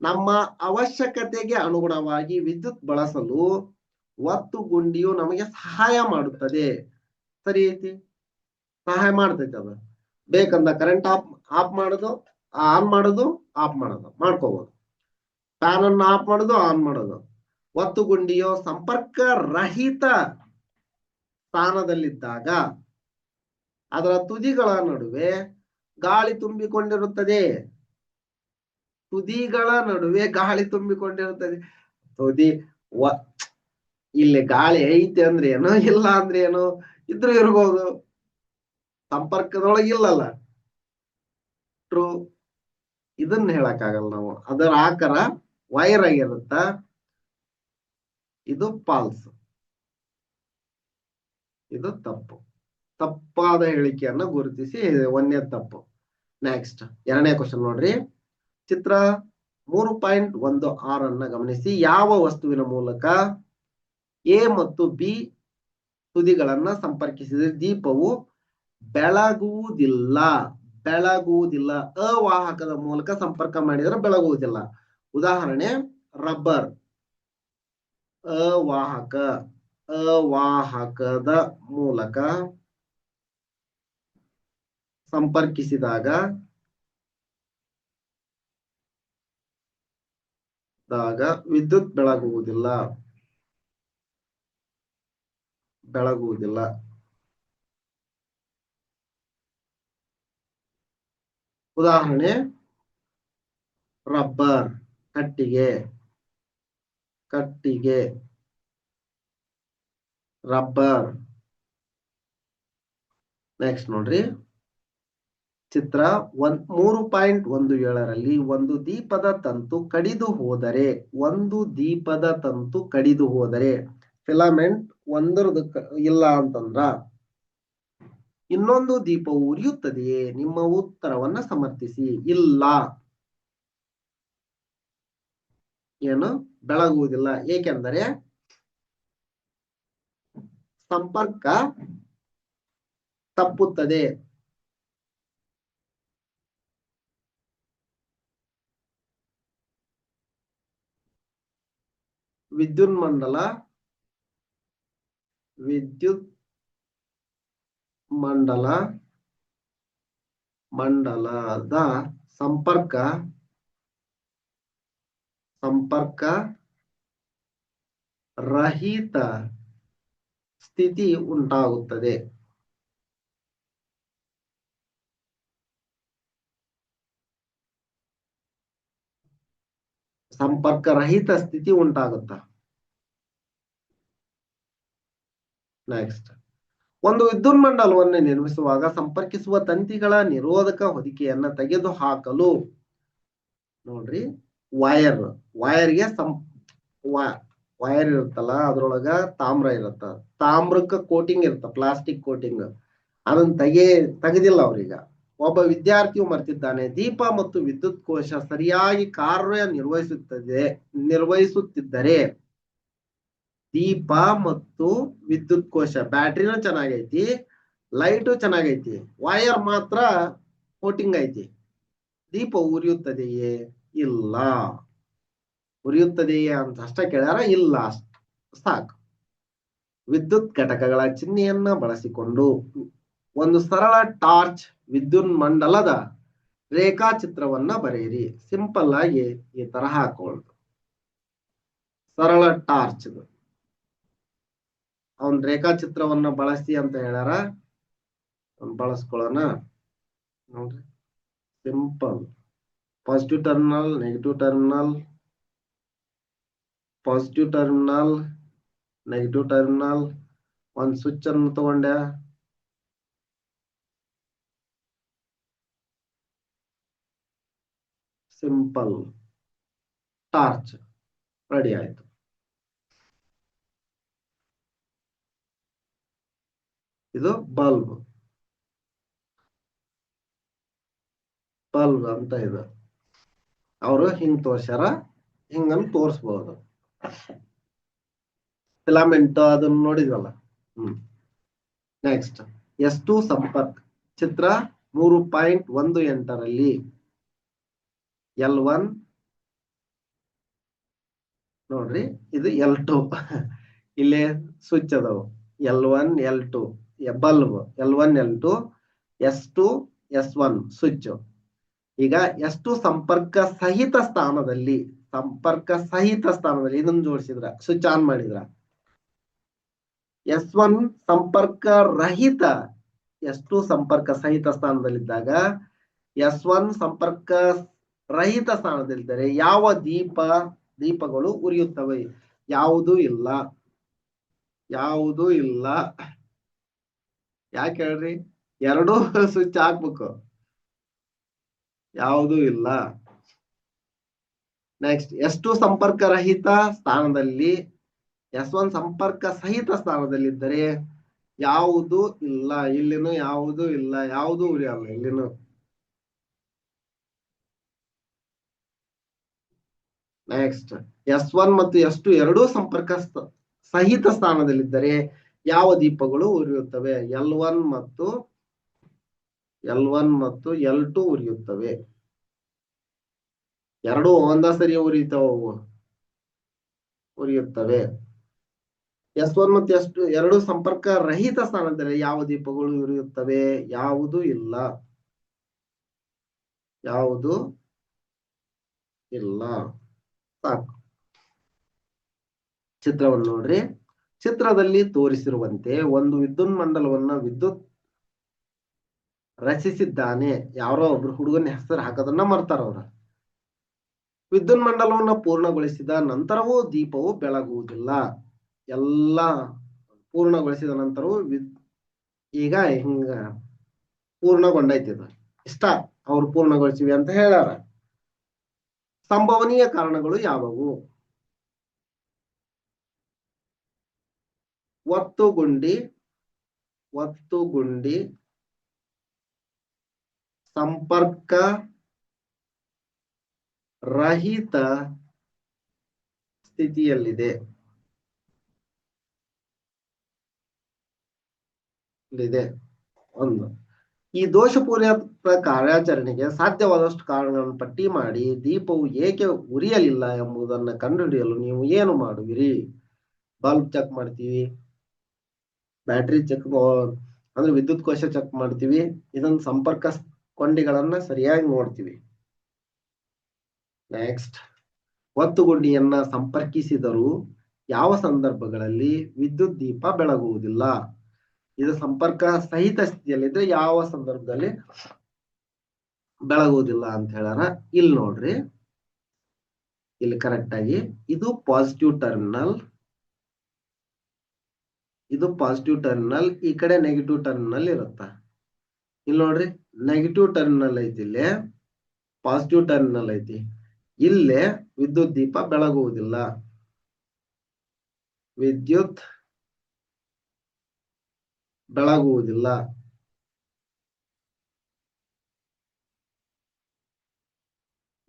ನಮ್ಮ ಅವಶ್ಯಕತೆಗೆ ಅನುಗುಣವಾಗಿ ವಿದ್ಯುತ್ ಬಳಸಲು ಒತ್ತುಗುಂಡಿಯು ನಮಗೆ ಸಹಾಯ ಮಾಡುತ್ತದೆ. ಸರಿ ಐತಿ, ಸಹಾಯ ಮಾಡ್ತೈತಿ. ಅದು ಬೇಕಂದ ಕರೆಂಟ್ ಆಫ್ ಮಾಡೋದು, ಆನ್ ಮಾಡೋದು, ಆಫ್ ಮಾಡೋದು ಮಾಡ್ಕೋಬಹುದು. ಫ್ಯಾನ್ ಅನ್ನು ಆಫ್ ಮಾಡೋದು, ಆನ್ ಮಾಡೋದು. ಒತ್ತುಗುಂಡಿಯು ಸಂಪರ್ಕ ರಹಿತ ಸ್ಥಾನದಲ್ಲಿದ್ದಾಗ ಅದರ ತುದಿಗಳ ನಡುವೆ ಗಾಳಿ ತುಂಬಿಕೊಂಡಿರುತ್ತದೆ. ತುದಿ ಇಲ್ಲಿ ಗಾಳಿ ಐತೆ ಅಂದ್ರೆ ಏನೋ, ಇಲ್ಲ ಅಂದ್ರೆ ಏನೋ, ಇದ್ರೂ ಇರ್ಬೋದು, ಸಂಪರ್ಕದೊಳಗೆ ಇಲ್ಲಲ್ಲ. ಟ್ರೂ, ಇದನ್ನ ಹೇಳಕ್ಕಾಗಲ್ಲ ನಾವು. ಅದರ ಆಕಾರ ವೈರ್ ಆಗಿರುತ್ತ. ಇದು ಫಾಲ್ಸ್, ಇದು ತಪ್ಪು. ತಪ್ಪಾದ ಹೇಳಿಕೆಯನ್ನ ಗುರುತಿಸಿ ಒಂದೇ ತಪ್ಪು. ನೆಕ್ಸ್ಟ್ ಎರಡನೇ ಕ್ವಶನ್ ನೋಡ್ರಿ. ಚಿತ್ರ 3.16 ಅನ್ನ ಗಮನಿಸಿ. ಯಾವ ವಸ್ತುವಿನ ಮೂಲಕ ಎ ಮತ್ತು ಬಿ ತುದಿಗಳನ್ನ ಸಂಪರ್ಕಿಸಿದರೆ ದೀಪವು ಬೆಳಗುವುದಿಲ್ಲ. ಅವಾಹಕದ ಮೂಲಕ ಸಂಪರ್ಕ ಮಾಡಿದರೆ ಬೆಳಗುವುದಿಲ್ಲ. ಉದಾಹರಣೆ, ರಬ್ಬರ್. ಅವಾಹಕದ ಮೂಲಕ ಸಂಪರ್ಕಿಸಿದಾಗ ವಿದ್ಯುತ್ ಬೆಳಗುವುದಿಲ್ಲ. ಉದಾಹರಣೆ, ರಬ್ಬರ್, ಕಟ್ಟಿಗೆ, ರಬ್ಬರ್. ನೆಕ್ಸ್ಟ್ ನೋಡ್ರಿ, ಚಿತ್ರ 3.17ರಲ್ಲಿ ಒಂದು ದೀಪದ ತಂತು ಕಡಿದು ಹೋದರೆ ಫಿಲಮೆಂಟ್ ಒಂದರದು ಇಲ್ಲ ಅಂತಂದ್ರ ಇನ್ನೊಂದು ದೀಪವು ಉರಿಯುತ್ತದೆಯೇ? ನಿಮ್ಮ ಉತ್ತರವನ್ನ ಸಮರ್ಥಿಸಿ. ಇಲ್ಲ, ಏನು ಬೆಳಗುವುದಿಲ್ಲ. ಏಕೆಂದರೆ ಸಂಪರ್ಕ ತಪ್ಪುತ್ತದೆ. ವಿದ್ಯುತ್ ಮಂಡಲದ ಸಂಪರ್ಕ ರಹಿತ ಸ್ಥಿತಿ ಉಂಟಾಗುತ್ತದೆ. ನೆಕ್ಸ್ಟ್, ಒಂದು ವಿದ್ಯುನ್ಮಂಡಲವನ್ನು ನಿರ್ಮಿಸುವಾಗ ಸಂಪರ್ಕಿಸುವ ತಂತಿಗಳ ನಿರೋಧಕ ಹೊದಿಕೆಯನ್ನ ತೆಗೆದುಹಾಕಲು ನೋಡ್ರಿ, ವೈರ್ ಇರುತ್ತಲ್ಲ, ಅದ್ರೊಳಗ ತಾಮ್ರ ಇರುತ್ತ. ತಾಮ್ರಕ್ಕ ಕೋಟಿಂಗ್ ಇರುತ್ತ, ಪ್ಲಾಸ್ಟಿಕ್ ಕೋಟಿಂಗ್. ಅದನ್ನ ತೆಗೆದಿಲ್ಲ ಅವ್ರೀಗ. ಒಬ್ಬ ವಿದ್ಯಾರ್ಥಿಯು ಮರ್ತಿದ್ದಾನೆ. ದೀಪ ಮತ್ತು ವಿದ್ಯುತ್ ಕೋಶ ಸರಿಯಾಗಿ ಕಾರ್ಯ ನಿರ್ವಹಿಸುತ್ತಿದ್ದರೆ ದೀಪ ಮತ್ತು ವಿದ್ಯುತ್ ಕೋಶ, ಬ್ಯಾಟ್ರಿನೂ ಚೆನ್ನಾಗೈತಿ, ಲೈಟು ಚೆನ್ನಾಗೈತಿ, ವೈರ್ ಮಾತ್ರ ಕೋಟಿಂಗ್ ಐತಿ. ದೀಪ ಉರಿಯುತ್ತದೆಯೇ? ಇಲ್ಲ. ಉರಿಯುತ್ತದೆಯೇ ಅಂತ ಅಷ್ಟ ಕೇಳ್ಯಾರ, ಇಲ್ಲ ಸಾಕು. ವಿದ್ಯುತ್ ಘಟಕಗಳ ಚಿಹ್ನೆಯನ್ನ ಬಳಸಿಕೊಂಡು ಒಂದು ಸರಳ ಟಾರ್ಚ್ ವಿದ್ಯುನ್ಮಂಡಲದ ರೇಖಾಚಿತ್ರವನ್ನ ಬರೆಯಿರಿ. ಸಿಂಪಲ್ ಆಗಿ ಈ ತರ ಹಾಕೊಳ್ಳೋದು. ಸರಳ ಟಾರ್ಚ್ ಅವನ್ ರೇಖಾಚಿತ್ರವನ್ನ ಬಳಸಿ ಅಂತ ಹೇಳ್ಯಾರ, ಬಳಸ್ಕೊಳ್ಳೋಣ ನೋಡ್ರಿ. Simple. Positive terminal, negative terminal, positive terminal, negative terminal. ಒಂದು ಸ್ವಿಚ್ ಅನ್ನು ತಗೊಂಡೆ, ಸಿಂಪಲ್ ಟಾರ್ಚ್ ರೆಡಿ ಆಯ್ತು. ಇದು ಬಲ್ಬ್. ಬಲ್ಬ್ ಅಂತ ಇದು ಅವರು ಹಿಂಗ್ ತೋರ್ಸ್ಯಾರ, ಹಿಂಗನ್ನು ತೋರಿಸಬಹುದು. ಫಿಲಾಮೆಂಟ್ ಅದನ್ನ ನೋಡಿದ್ವಲ್ಲ. ನೆಕ್ಸ್ಟ್ ಎಷ್ಟು ಸಂಪರ್ಕ ಚಿತ್ರ 3.18ರಲ್ಲಿ L1 ನೋಡ್ರಿ, ಇದು L2 ಇಲ್ಲೇ ಸ್ವಿಚ್ ಅದಾವ. L1 L2 bulb, L1 L2, S2 S1 switch. ಈಗ ಎಷ್ಟು ಸಂಪರ್ಕ ಸಹಿತ ಸ್ಥಾನದಲ್ಲಿ ಇದನ್ನು ಜೋಡಿಸಿದ್ರ, ಸ್ವಿಚ್ ಆನ್ ಮಾಡಿದ್ರ. S1 ಸಂಪರ್ಕ ರಹಿತ, S2 ಸಂಪರ್ಕ ಸಹಿತ ಸ್ಥಾನದಲ್ಲಿದ್ದಾಗ S1 ಸಂಪರ್ಕ ರಹಿತ ಸ್ಥಾನದಲ್ಲಿದ್ದರೆ ಯಾವ ದೀಪಗಳು ಉರಿಯುತ್ತವೆ? ಯಾವುದೂ ಇಲ್ಲ. ಯಾಕೆ ಹೇಳ್ರಿ? ಎರಡೂ ಸ್ವಿಚ್ ಹಾಕ್ಬೇಕು, ಯಾವುದೂ ಇಲ್ಲ. ನೆಕ್ಸ್ಟ್ S2 ಸಂಪರ್ಕ ರಹಿತ ಸ್ಥಾನದಲ್ಲಿ S1 ಸಂಪರ್ಕ ಸಹಿತ ಸ್ಥಾನದಲ್ಲಿದ್ದರೆ ಯಾವುದೂ ಇಲ್ಲ. ಇಲ್ಲಿನೂ ಯಾವುದೂ ಇಲ್ಲ, ಯಾವುದೂ ಉರಿಯಲ್ಲ ಇಲ್ಲಿನೂ. ನೆಕ್ಸ್ಟ್ S1 ಮತ್ತು S2 ಎರಡೂ ಸಂಪರ್ಕ ಸಹಿತ ಸ್ಥಾನದಲ್ಲಿದ್ದರೆ ಯಾವ ದೀಪಗಳು ಉರಿಯುತ್ತವೆ? L1 ಮತ್ತು L2 ಉರಿಯುತ್ತವೆ. ಎರಡೂ ಒಂದ ಸರಿ ಉರಿಯುತ್ತವೆ. S1 ಮತ್ತು S2 ಎರಡೂ ಸಂಪರ್ಕ ರಹಿತ ಸ್ಥಾನದಲ್ಲಿ ಯಾವ ದೀಪಗಳು ಉರಿಯುತ್ತವೆ? ಯಾವುದೂ ಇಲ್ಲ. ಸಾಕು. ಚಿತ್ರವನ್ನು ನೋಡ್ರಿ. ಚಿತ್ರದಲ್ಲಿ ತೋರಿಸಿರುವಂತೆ ಒಂದು ವಿದ್ಯುನ್ಮಂಡಲವನ್ನ ವಿದ್ಯುತ್ ರಚಿಸಿದ್ದಾನೆ. ಯಾರೋ ಒಬ್ರು ಹುಡುಗನ ಹೆಸರು ಹಾಕೋದನ್ನ ಮರ್ತಾರ ಅವ್ರ. ವಿದ್ಯುನ್ಮಂಡಲವನ್ನ ಪೂರ್ಣಗೊಳಿಸಿದ ನಂತರವೂ ದೀಪವು ಬೆಳಗುವುದಿಲ್ಲ. ಎಲ್ಲ ಪೂರ್ಣಗೊಳಿಸಿದ ನಂತರವೂ ಈಗ ಹಿಂಗ ಪೂರ್ಣಗೊಂಡೈತಿದ. ಇಷ್ಟ ಅವ್ರು ಪೂರ್ಣಗೊಳಿಸಿವಿ ಅಂತ ಹೇಳ್ಯಾರ. ಸಂಭವನೀಯ ಕಾರಣಗಳು ಯಾವುವು? ಒತ್ತುಗುಂಡಿ ಸಂಪರ್ಕ ರಹಿತ ಸ್ಥಿತಿಯಲ್ಲಿದೆ. ಒಂದು, ಈ ದೋಷಪೂರ್ಣ ಕಾರ್ಯಾಚರಣೆಗೆ ಸಾಧ್ಯವಾದಷ್ಟು ಕಾರಣಗಳನ್ನು ಪಟ್ಟಿ ಮಾಡಿ ದೀಪವು ಏಕೆ ಉರಿಯಲಿಲ್ಲ ಎಂಬುದನ್ನು ಕಂಡುಹಿಡಿಯಲು ನೀವು ಏನು ಮಾಡುವಿರಿ? ಬಲ್ಬ್ ಚೆಕ್ ಮಾಡ್ತೀವಿ, ಬ್ಯಾಟ್ರಿ ಚೆಕ್ ಅಂದ್ರೆ ವಿದ್ಯುತ್ ಕೋಶ ಚೆಕ್ ಮಾಡ್ತೀವಿ, ಇದನ್ನ ಸಂಪರ್ಕ ಕೊಂಡಿಗಳನ್ನ ಸರಿಯಾಗಿ ನೋಡ್ತೀವಿ. ನೆಕ್ಸ್ಟ್, ಒತ್ತುಗುಂಡಿಯನ್ನ ಸಂಪರ್ಕಿಸಿದರೂ ಯಾವ ಸಂದರ್ಭಗಳಲ್ಲಿ ವಿದ್ಯುತ್ ದೀಪ ಬೆಳಗುವುದಿಲ್ಲ? ಇದು ಸಂಪರ್ಕ ಸಹಿತ ಸ್ಥಿತಿಯಲ್ಲಿದ್ರೆ ಯಾವ ಸಂದರ್ಭದಲ್ಲಿ ಬೆಳಗುವುದಿಲ್ಲ ಅಂತ ಹೇಳ್ಯಾರ. ಇಲ್ಲಿ ನೋಡ್ರಿ, ಇಲ್ಲಿ ಕರೆಕ್ಟ್ ಆಗಿ ಇದು ಪಾಸಿಟಿವ್ ಟರ್ಮಿನಲ್, ಈ ಕಡೆ ನೆಗೆಟಿವ್ ಟರ್ಮಿನಲ್ ಇರುತ್ತ. ಇಲ್ಲಿ ನೋಡ್ರಿ, ನೆಗೆಟಿವ್ ಟರ್ಮಿನಲ್ ಐತಿ, ಇಲ್ಲೇ ಪಾಸಿಟಿವ್ ಟರ್ಮಿನಲ್ ಐತಿ. ಇಲ್ಲೇ ವಿದ್ಯುತ್ ದೀಪ ಬೆಳಗುವುದಿಲ್ಲ.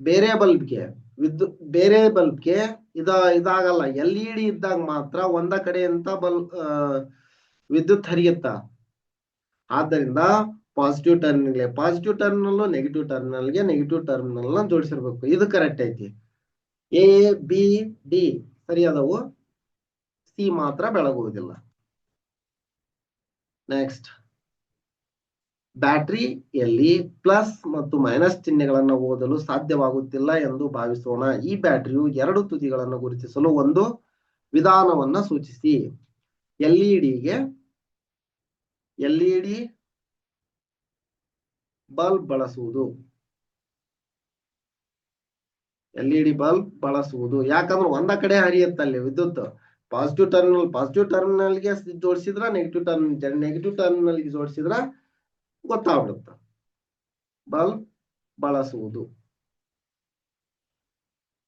ಬೇರೆ ಬಲ್ಬ್ಗೆ ಇದಾಗಲ್ಲ. LED ಇದ್ದಾಗ ಮಾತ್ರ ಒಂದ ಕಡೆ ಅಂತ ವಿದ್ಯುತ್ ಹರಿಯುತ್ತ. ಆದ್ದರಿಂದ ಪಾಸಿಟಿವ್ ಟರ್ಮಿನಲ್ ನೆಗೆಟಿವ್ ಟರ್ಮಿನಲ್ ನ ಜೋಡಿಸಿರ್ಬೇಕು. ಇದು ಕರೆಕ್ಟ್ ಐತಿ. ಎ ಬಿ ಡಿ ಸರಿ ಅದವು, ಸಿ ಮಾತ್ರ ಬೆಳಗುವುದಿಲ್ಲ. ನೆಕ್ಸ್ಟ್, ಬ್ಯಾಟರಿಯಲ್ಲಿ ಪ್ಲಸ್ ಮತ್ತು ಮೈನಸ್ ಚಿಹ್ನೆಗಳನ್ನು ಓದಲು ಸಾಧ್ಯವಾಗುತ್ತಿಲ್ಲ ಎಂದು ಭಾವಿಸೋಣ. ಈ ಬ್ಯಾಟರಿಯು ಎರಡು ತುದಿಗಳನ್ನು ಗುರುತಿಸಲು ಒಂದು ವಿಧಾನವನ್ನ ಸೂಚಿಸಿ. ಎಲ್ಇಡಿ ಬಲ್ಬ್ ಬಳಸುವುದು. ಯಾಕಂದ್ರೆ ಒಂದ ಕಡೆ ಹರಿಯುತ್ತಲ್ಲಿ ವಿದ್ಯುತ್. ಪಾಸಿಟಿವ್ ಟರ್ಮಿನಲ್ಗೆ ಜೋಡಿಸಿದ್ರ ನೆಗೆಟಿವ್ ಟರ್ಮಿನಲ್ಗೆ ಜೋಡಿಸಿದ್ರ ಗೊತ್ತಾಗ್ಬಿಡುತ್ತ. ಬಲ್ಬ್ ಬಳಸುವುದು.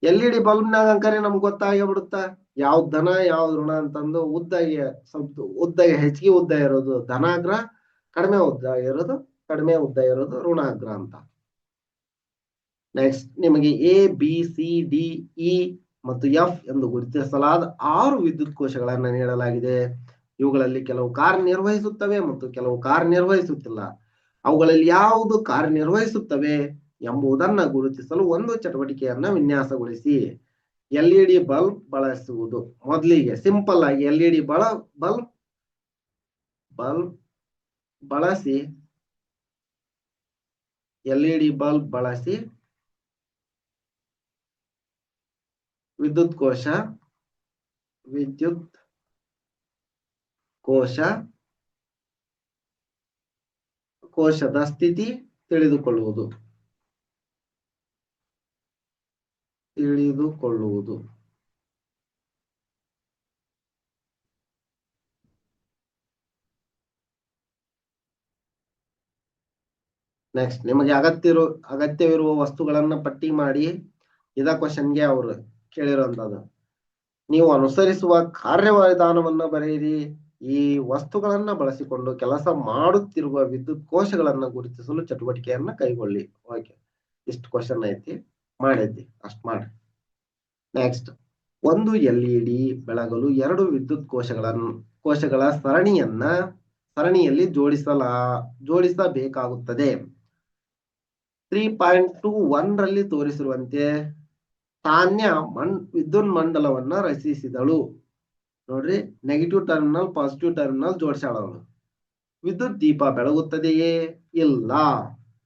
ಎಲ್ಇಡಿ ಬಲ್ಬ್ನಾಗ ಅಂಕರೆ ನಮ್ಗೆ ಗೊತ್ತಾಗಿಬಿಡುತ್ತ ಯಾವ್ದು ಧನ ಯಾವ್ದು ಋಣ ಅಂತಂದು. ಉದ್ದಗೆ ಹೆಚ್ಚಿಗೆ ಉದ್ದ ಇರೋದು ಧನಾಗ್ರ, ಕಡಿಮೆ ಉದ್ದ ಇರೋದು ಋಣಾಗ್ರ ಅಂತ. ನೆಕ್ಸ್ಟ್, ನಿಮಗೆ A B C D E ಮತ್ತು ಎಫ್ ಎಂದು ಗುರುತಿಸಲಾದ 6 ವಿದ್ಯುತ್ ಕೋಶಗಳನ್ನ ನೀಡಲಾಗಿದೆ. ಇವುಗಳಲ್ಲಿ ಕೆಲವು ಕಾರ್ಯನಿರ್ವಹಿಸುತ್ತವೆ ಮತ್ತು ಕೆಲವು ಕಾರ್ಯನಿರ್ವಹಿಸುತ್ತಿಲ್ಲ. ಅವುಗಳಲ್ಲಿ ಯಾವುದು ಕಾರ್ಯನಿರ್ವಹಿಸುತ್ತವೆ ಎಂಬುದನ್ನು ಗುರುತಿಸಲು ಒಂದು ಚಟುವಟಿಕೆಯನ್ನ ವಿನ್ಯಾಸಗೊಳಿಸಿ. ಎಲ್ಇಡಿ ಬಲ್ಬ್ ಬಳಸುವುದು. ಮೊದಲಿಗೆ ಸಿಂಪಲ್ ಆಗಿ ಎಲ್ಇಡಿ ಬಲ್ಬ್ ಬಳಸಿ ವಿದ್ಯುತ್ ಕೋಶದ ಸ್ಥಿತಿ ತಿಳಿದುಕೊಳ್ಳುವುದು. ನೆಕ್ಸ್ಟ್, ನಿಮಗೆ ಅಗತ್ಯವಿರುವ ವಸ್ತುಗಳನ್ನ ಪಟ್ಟಿ ಮಾಡಿ. ಇದ ಕ್ವಶನ್ಗೆ ಅವರು ಕೇಳಿರುವಂತದ್ದು. ನೀವು ಅನುಸರಿಸುವ ಕಾರ್ಯವಿಧಾನವನ್ನ ಬರೆಯಿರಿ. ಈ ವಸ್ತುಗಳನ್ನ ಬಳಸಿಕೊಂಡು ಕೆಲಸ ಮಾಡುತ್ತಿರುವ ವಿದ್ಯುತ್ ಕೋಶಗಳನ್ನ ಗುರುತಿಸಲು ಚಟುವಟಿಕೆಯನ್ನ ಕೈಗೊಳ್ಳಿ. ಓಕೆ, ಇಷ್ಟು ಕ್ವಶನ್ ಐತಿ, ಮಾಡಿದ್ದಿ ಅಷ್ಟ್ ಮಾಡ್ರಿ. ನೆಕ್ಸ್ಟ್, ಒಂದು ಎಲ್ಇಡಿ ಬೆಳಗಲು 2 ವಿದ್ಯುತ್ ಕೋಶಗಳ ಸರಣಿಯಲ್ಲಿ ಜೋಡಿಸಬೇಕಾಗುತ್ತದೆ. 3.21 ರಲ್ಲಿ ತೋರಿಸಿರುವಂತೆ ತಾನ್ಯ ವಿದ್ಯುತ್ ಮಂಡಲವನ್ನ ರಚಿಸಿದಳು. ನೋಡ್ರಿ, ನೆಗೆಟಿವ್ ಟರ್ಮಿನಲ್ ಪಾಸಿಟಿವ್ ಟರ್ಮಿನಲ್ ಜೋಡಿಸಾಳವಳು. ವಿದ್ಯುತ್ ದೀಪ ಬೆಳಗುತ್ತದೆಯೇ?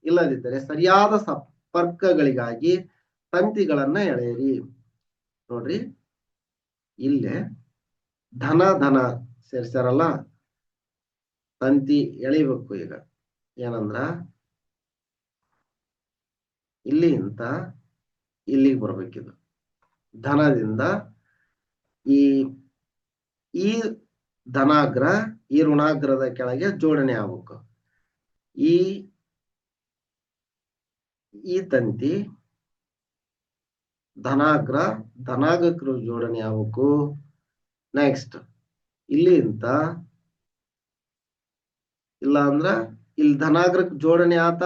ಇಲ್ಲದಿದ್ದರೆ ಸರಿಯಾದ ಸಂಪರ್ಕಗಳಿಗಾಗಿ ತಂತಿಗಳನ್ನ ಎಳೆಯಿರಿ. ನೋಡ್ರಿ, ಇಲ್ಲೇ ಧನ ಸೇರಿಸಾರಲ್ಲ, ತಂತಿ ಎಳಿಬೇಕು. ಈಗ ಏನಂದ್ರ ಇಲ್ಲಿಂದ ಇಲ್ಲಿಗೆ ಬರ್ಬೇಕಿದು. ಧನದಿಂದ ಈ ಧನಾಗ್ರ ಈ ಋಣಾಗ್ರದ ಕೆಳಗೆ ಜೋಡಣೆ ಆಗ್ಬೇಕು. ಈ ತಂತಿ ಧನಾಗ್ರಕ್ಕೆ ಜೋಡಣೆ ಆಗ್ಬೇಕು. ನೆಕ್ಸ್ಟ್, ಇಲ್ಲಿಂದ ಇಲ್ಲ ಅಂದ್ರ ಇಲ್ಲಿ ಧನಾಗ್ರಕ್ಕೆ ಜೋಡಣೆ ಆತ,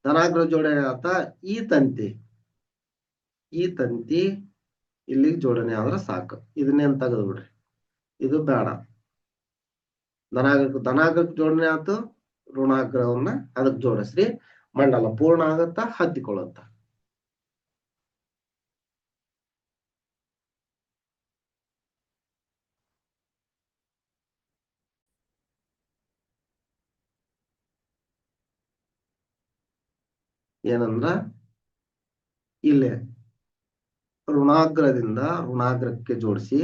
ಧನಾಗ್ರ ಜೋಡಣೆ ಆತ. ಈ ತಂತಿ ಇಲ್ಲಿಗೆ ಜೋಡಣೆ ಆದ್ರೆ ಸಾಕು. ಇದನ್ನೇನ್ ತೆಗೆದು ಬಿಡ್ರಿ, ಇದು ಬೇಡ. ಧನಾಗ್ರಕ್ಕೆ ಜೋಡಣೆ ಆತು, ಋಣಾಗ್ರವನ್ನ ಅದಕ್ಕೆ ಜೋಡಿಸ್ರಿ. ಮಂಡಲ ಪೂರ್ಣ ಆಗತ್ತ, ಹತ್ತಿಕೊಳ್ಳುತ್ತ. ಏನಂದ್ರ ಇಲ್ಲೇ ಋಣಾಗ್ರದಿಂದ ಋಣಾಗ್ರಕ್ಕೆ ಜೋಡಿಸಿ,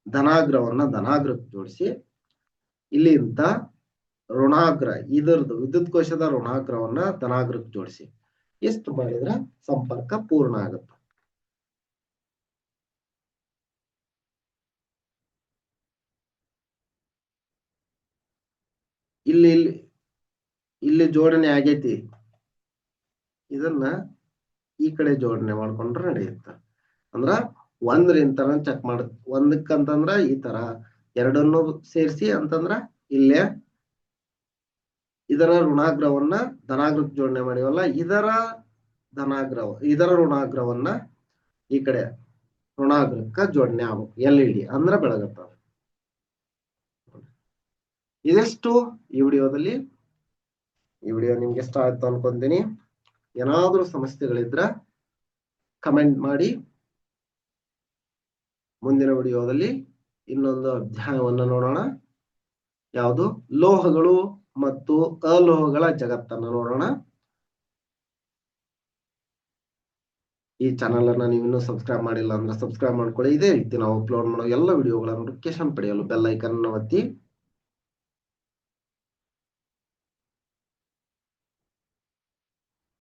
ಧನಾಗ್ರವನ್ನ ಧನಾಗ್ರಕ್ಕೆ ಜೋಡಿಸಿ, ಇಲ್ಲಿಂದ ಋಣಾಗ್ರ ಇದರದು ವಿದ್ಯುತ್ ಕೋಶದ ಋಣಾಗ್ರವನ್ನ ಧನಾಗ್ರಕ್ಕೆ ಜೋಡಿಸಿ. ಎಷ್ಟು ಮಾಡಿದ್ರ ಸಂಪರ್ಕ ಪೂರ್ಣ ಆಗುತ್ತೆ. ಇಲ್ಲಿ ಜೋಡಣೆ ಆಗೈತಿ. ಇದನ್ನ ಈ ಕಡೆ ಜೋಡಣೆ ಮಾಡ್ಕೊಂಡ್ರೆ ನಡೆಯುತ್ತ. ಅಂದ್ರ ಒಂದ್ರಿಂದ ಚೆಕ್ ಮಾಡ. ಒಂದಕ್ಕಂತಂದ್ರ ಈ ತರ ಎರಡನ್ನು ಸೇರಿಸಿ ಅಂತಂದ್ರ ಇಲ್ಲೇ ಇದರ ಋಣಾಗ್ರವನ್ನ ಧನಾಗ್ರಕ್ಕೆ ಜೋಡಣೆ ಮಾಡಿವಲ್ಲ, ಇದರ ಋಣಾಗ್ರವನ್ನ ಈ ಕಡೆ ಋಣಾಗ್ರಕ್ಕ ಜೋಡಣೆ ಆಗ್ಬೇಕು. ಎಲ್ಇಡಿ ಅಂದ್ರ ಬೆಳಗತ್ತ. ಇದೆಷ್ಟು ಈ ವಿಡಿಯೋದಲ್ಲಿ ಈ ವಿಡಿಯೋ ನಿಮ್ಗೆ ಇಷ್ಟ ಆಯ್ತು ಅನ್ಕೊಂತೀನಿ. ಏನಾದ್ರೂ ಸಮಸ್ಯೆಗಳಿದ್ರ ಕಮೆಂಟ್ ಮಾಡಿ. ಮುಂದಿನ ವಿಡಿಯೋದಲ್ಲಿ ಇನ್ನೊಂದು ಅಧ್ಯಾಯವನ್ನು ನೋಡೋಣ. ಯಾವುದು? ಲೋಹಗಳು ಮತ್ತು ಅಲೋಹಗಳ ಜಗತ್ತನ್ನು ನೋಡೋಣ. ಈ ಚಾನಲ್ ಅನ್ನ ನೀವು ಇನ್ನೂ ಸಬ್ಸ್ಕ್ರೈಬ್ ಮಾಡಿಲ್ಲ ಅಂದ್ರೆ ಸಬ್ಸ್ಕ್ರೈಬ್ ಮಾಡ್ಕೊಳ್ಳಿ. ಇದೇ ರೀತಿ ನಾವು ಅಪ್ಲೋಡ್ ಮಾಡೋ ಎಲ್ಲ ವಿಡಿಯೋಗಳ ನೋಟಿಫಿಕೇಶನ್ ಪಡೆಯಲು ಬೆಲ್ ಐಕನ್ ಅನ್ನು ಒತ್ತಿ.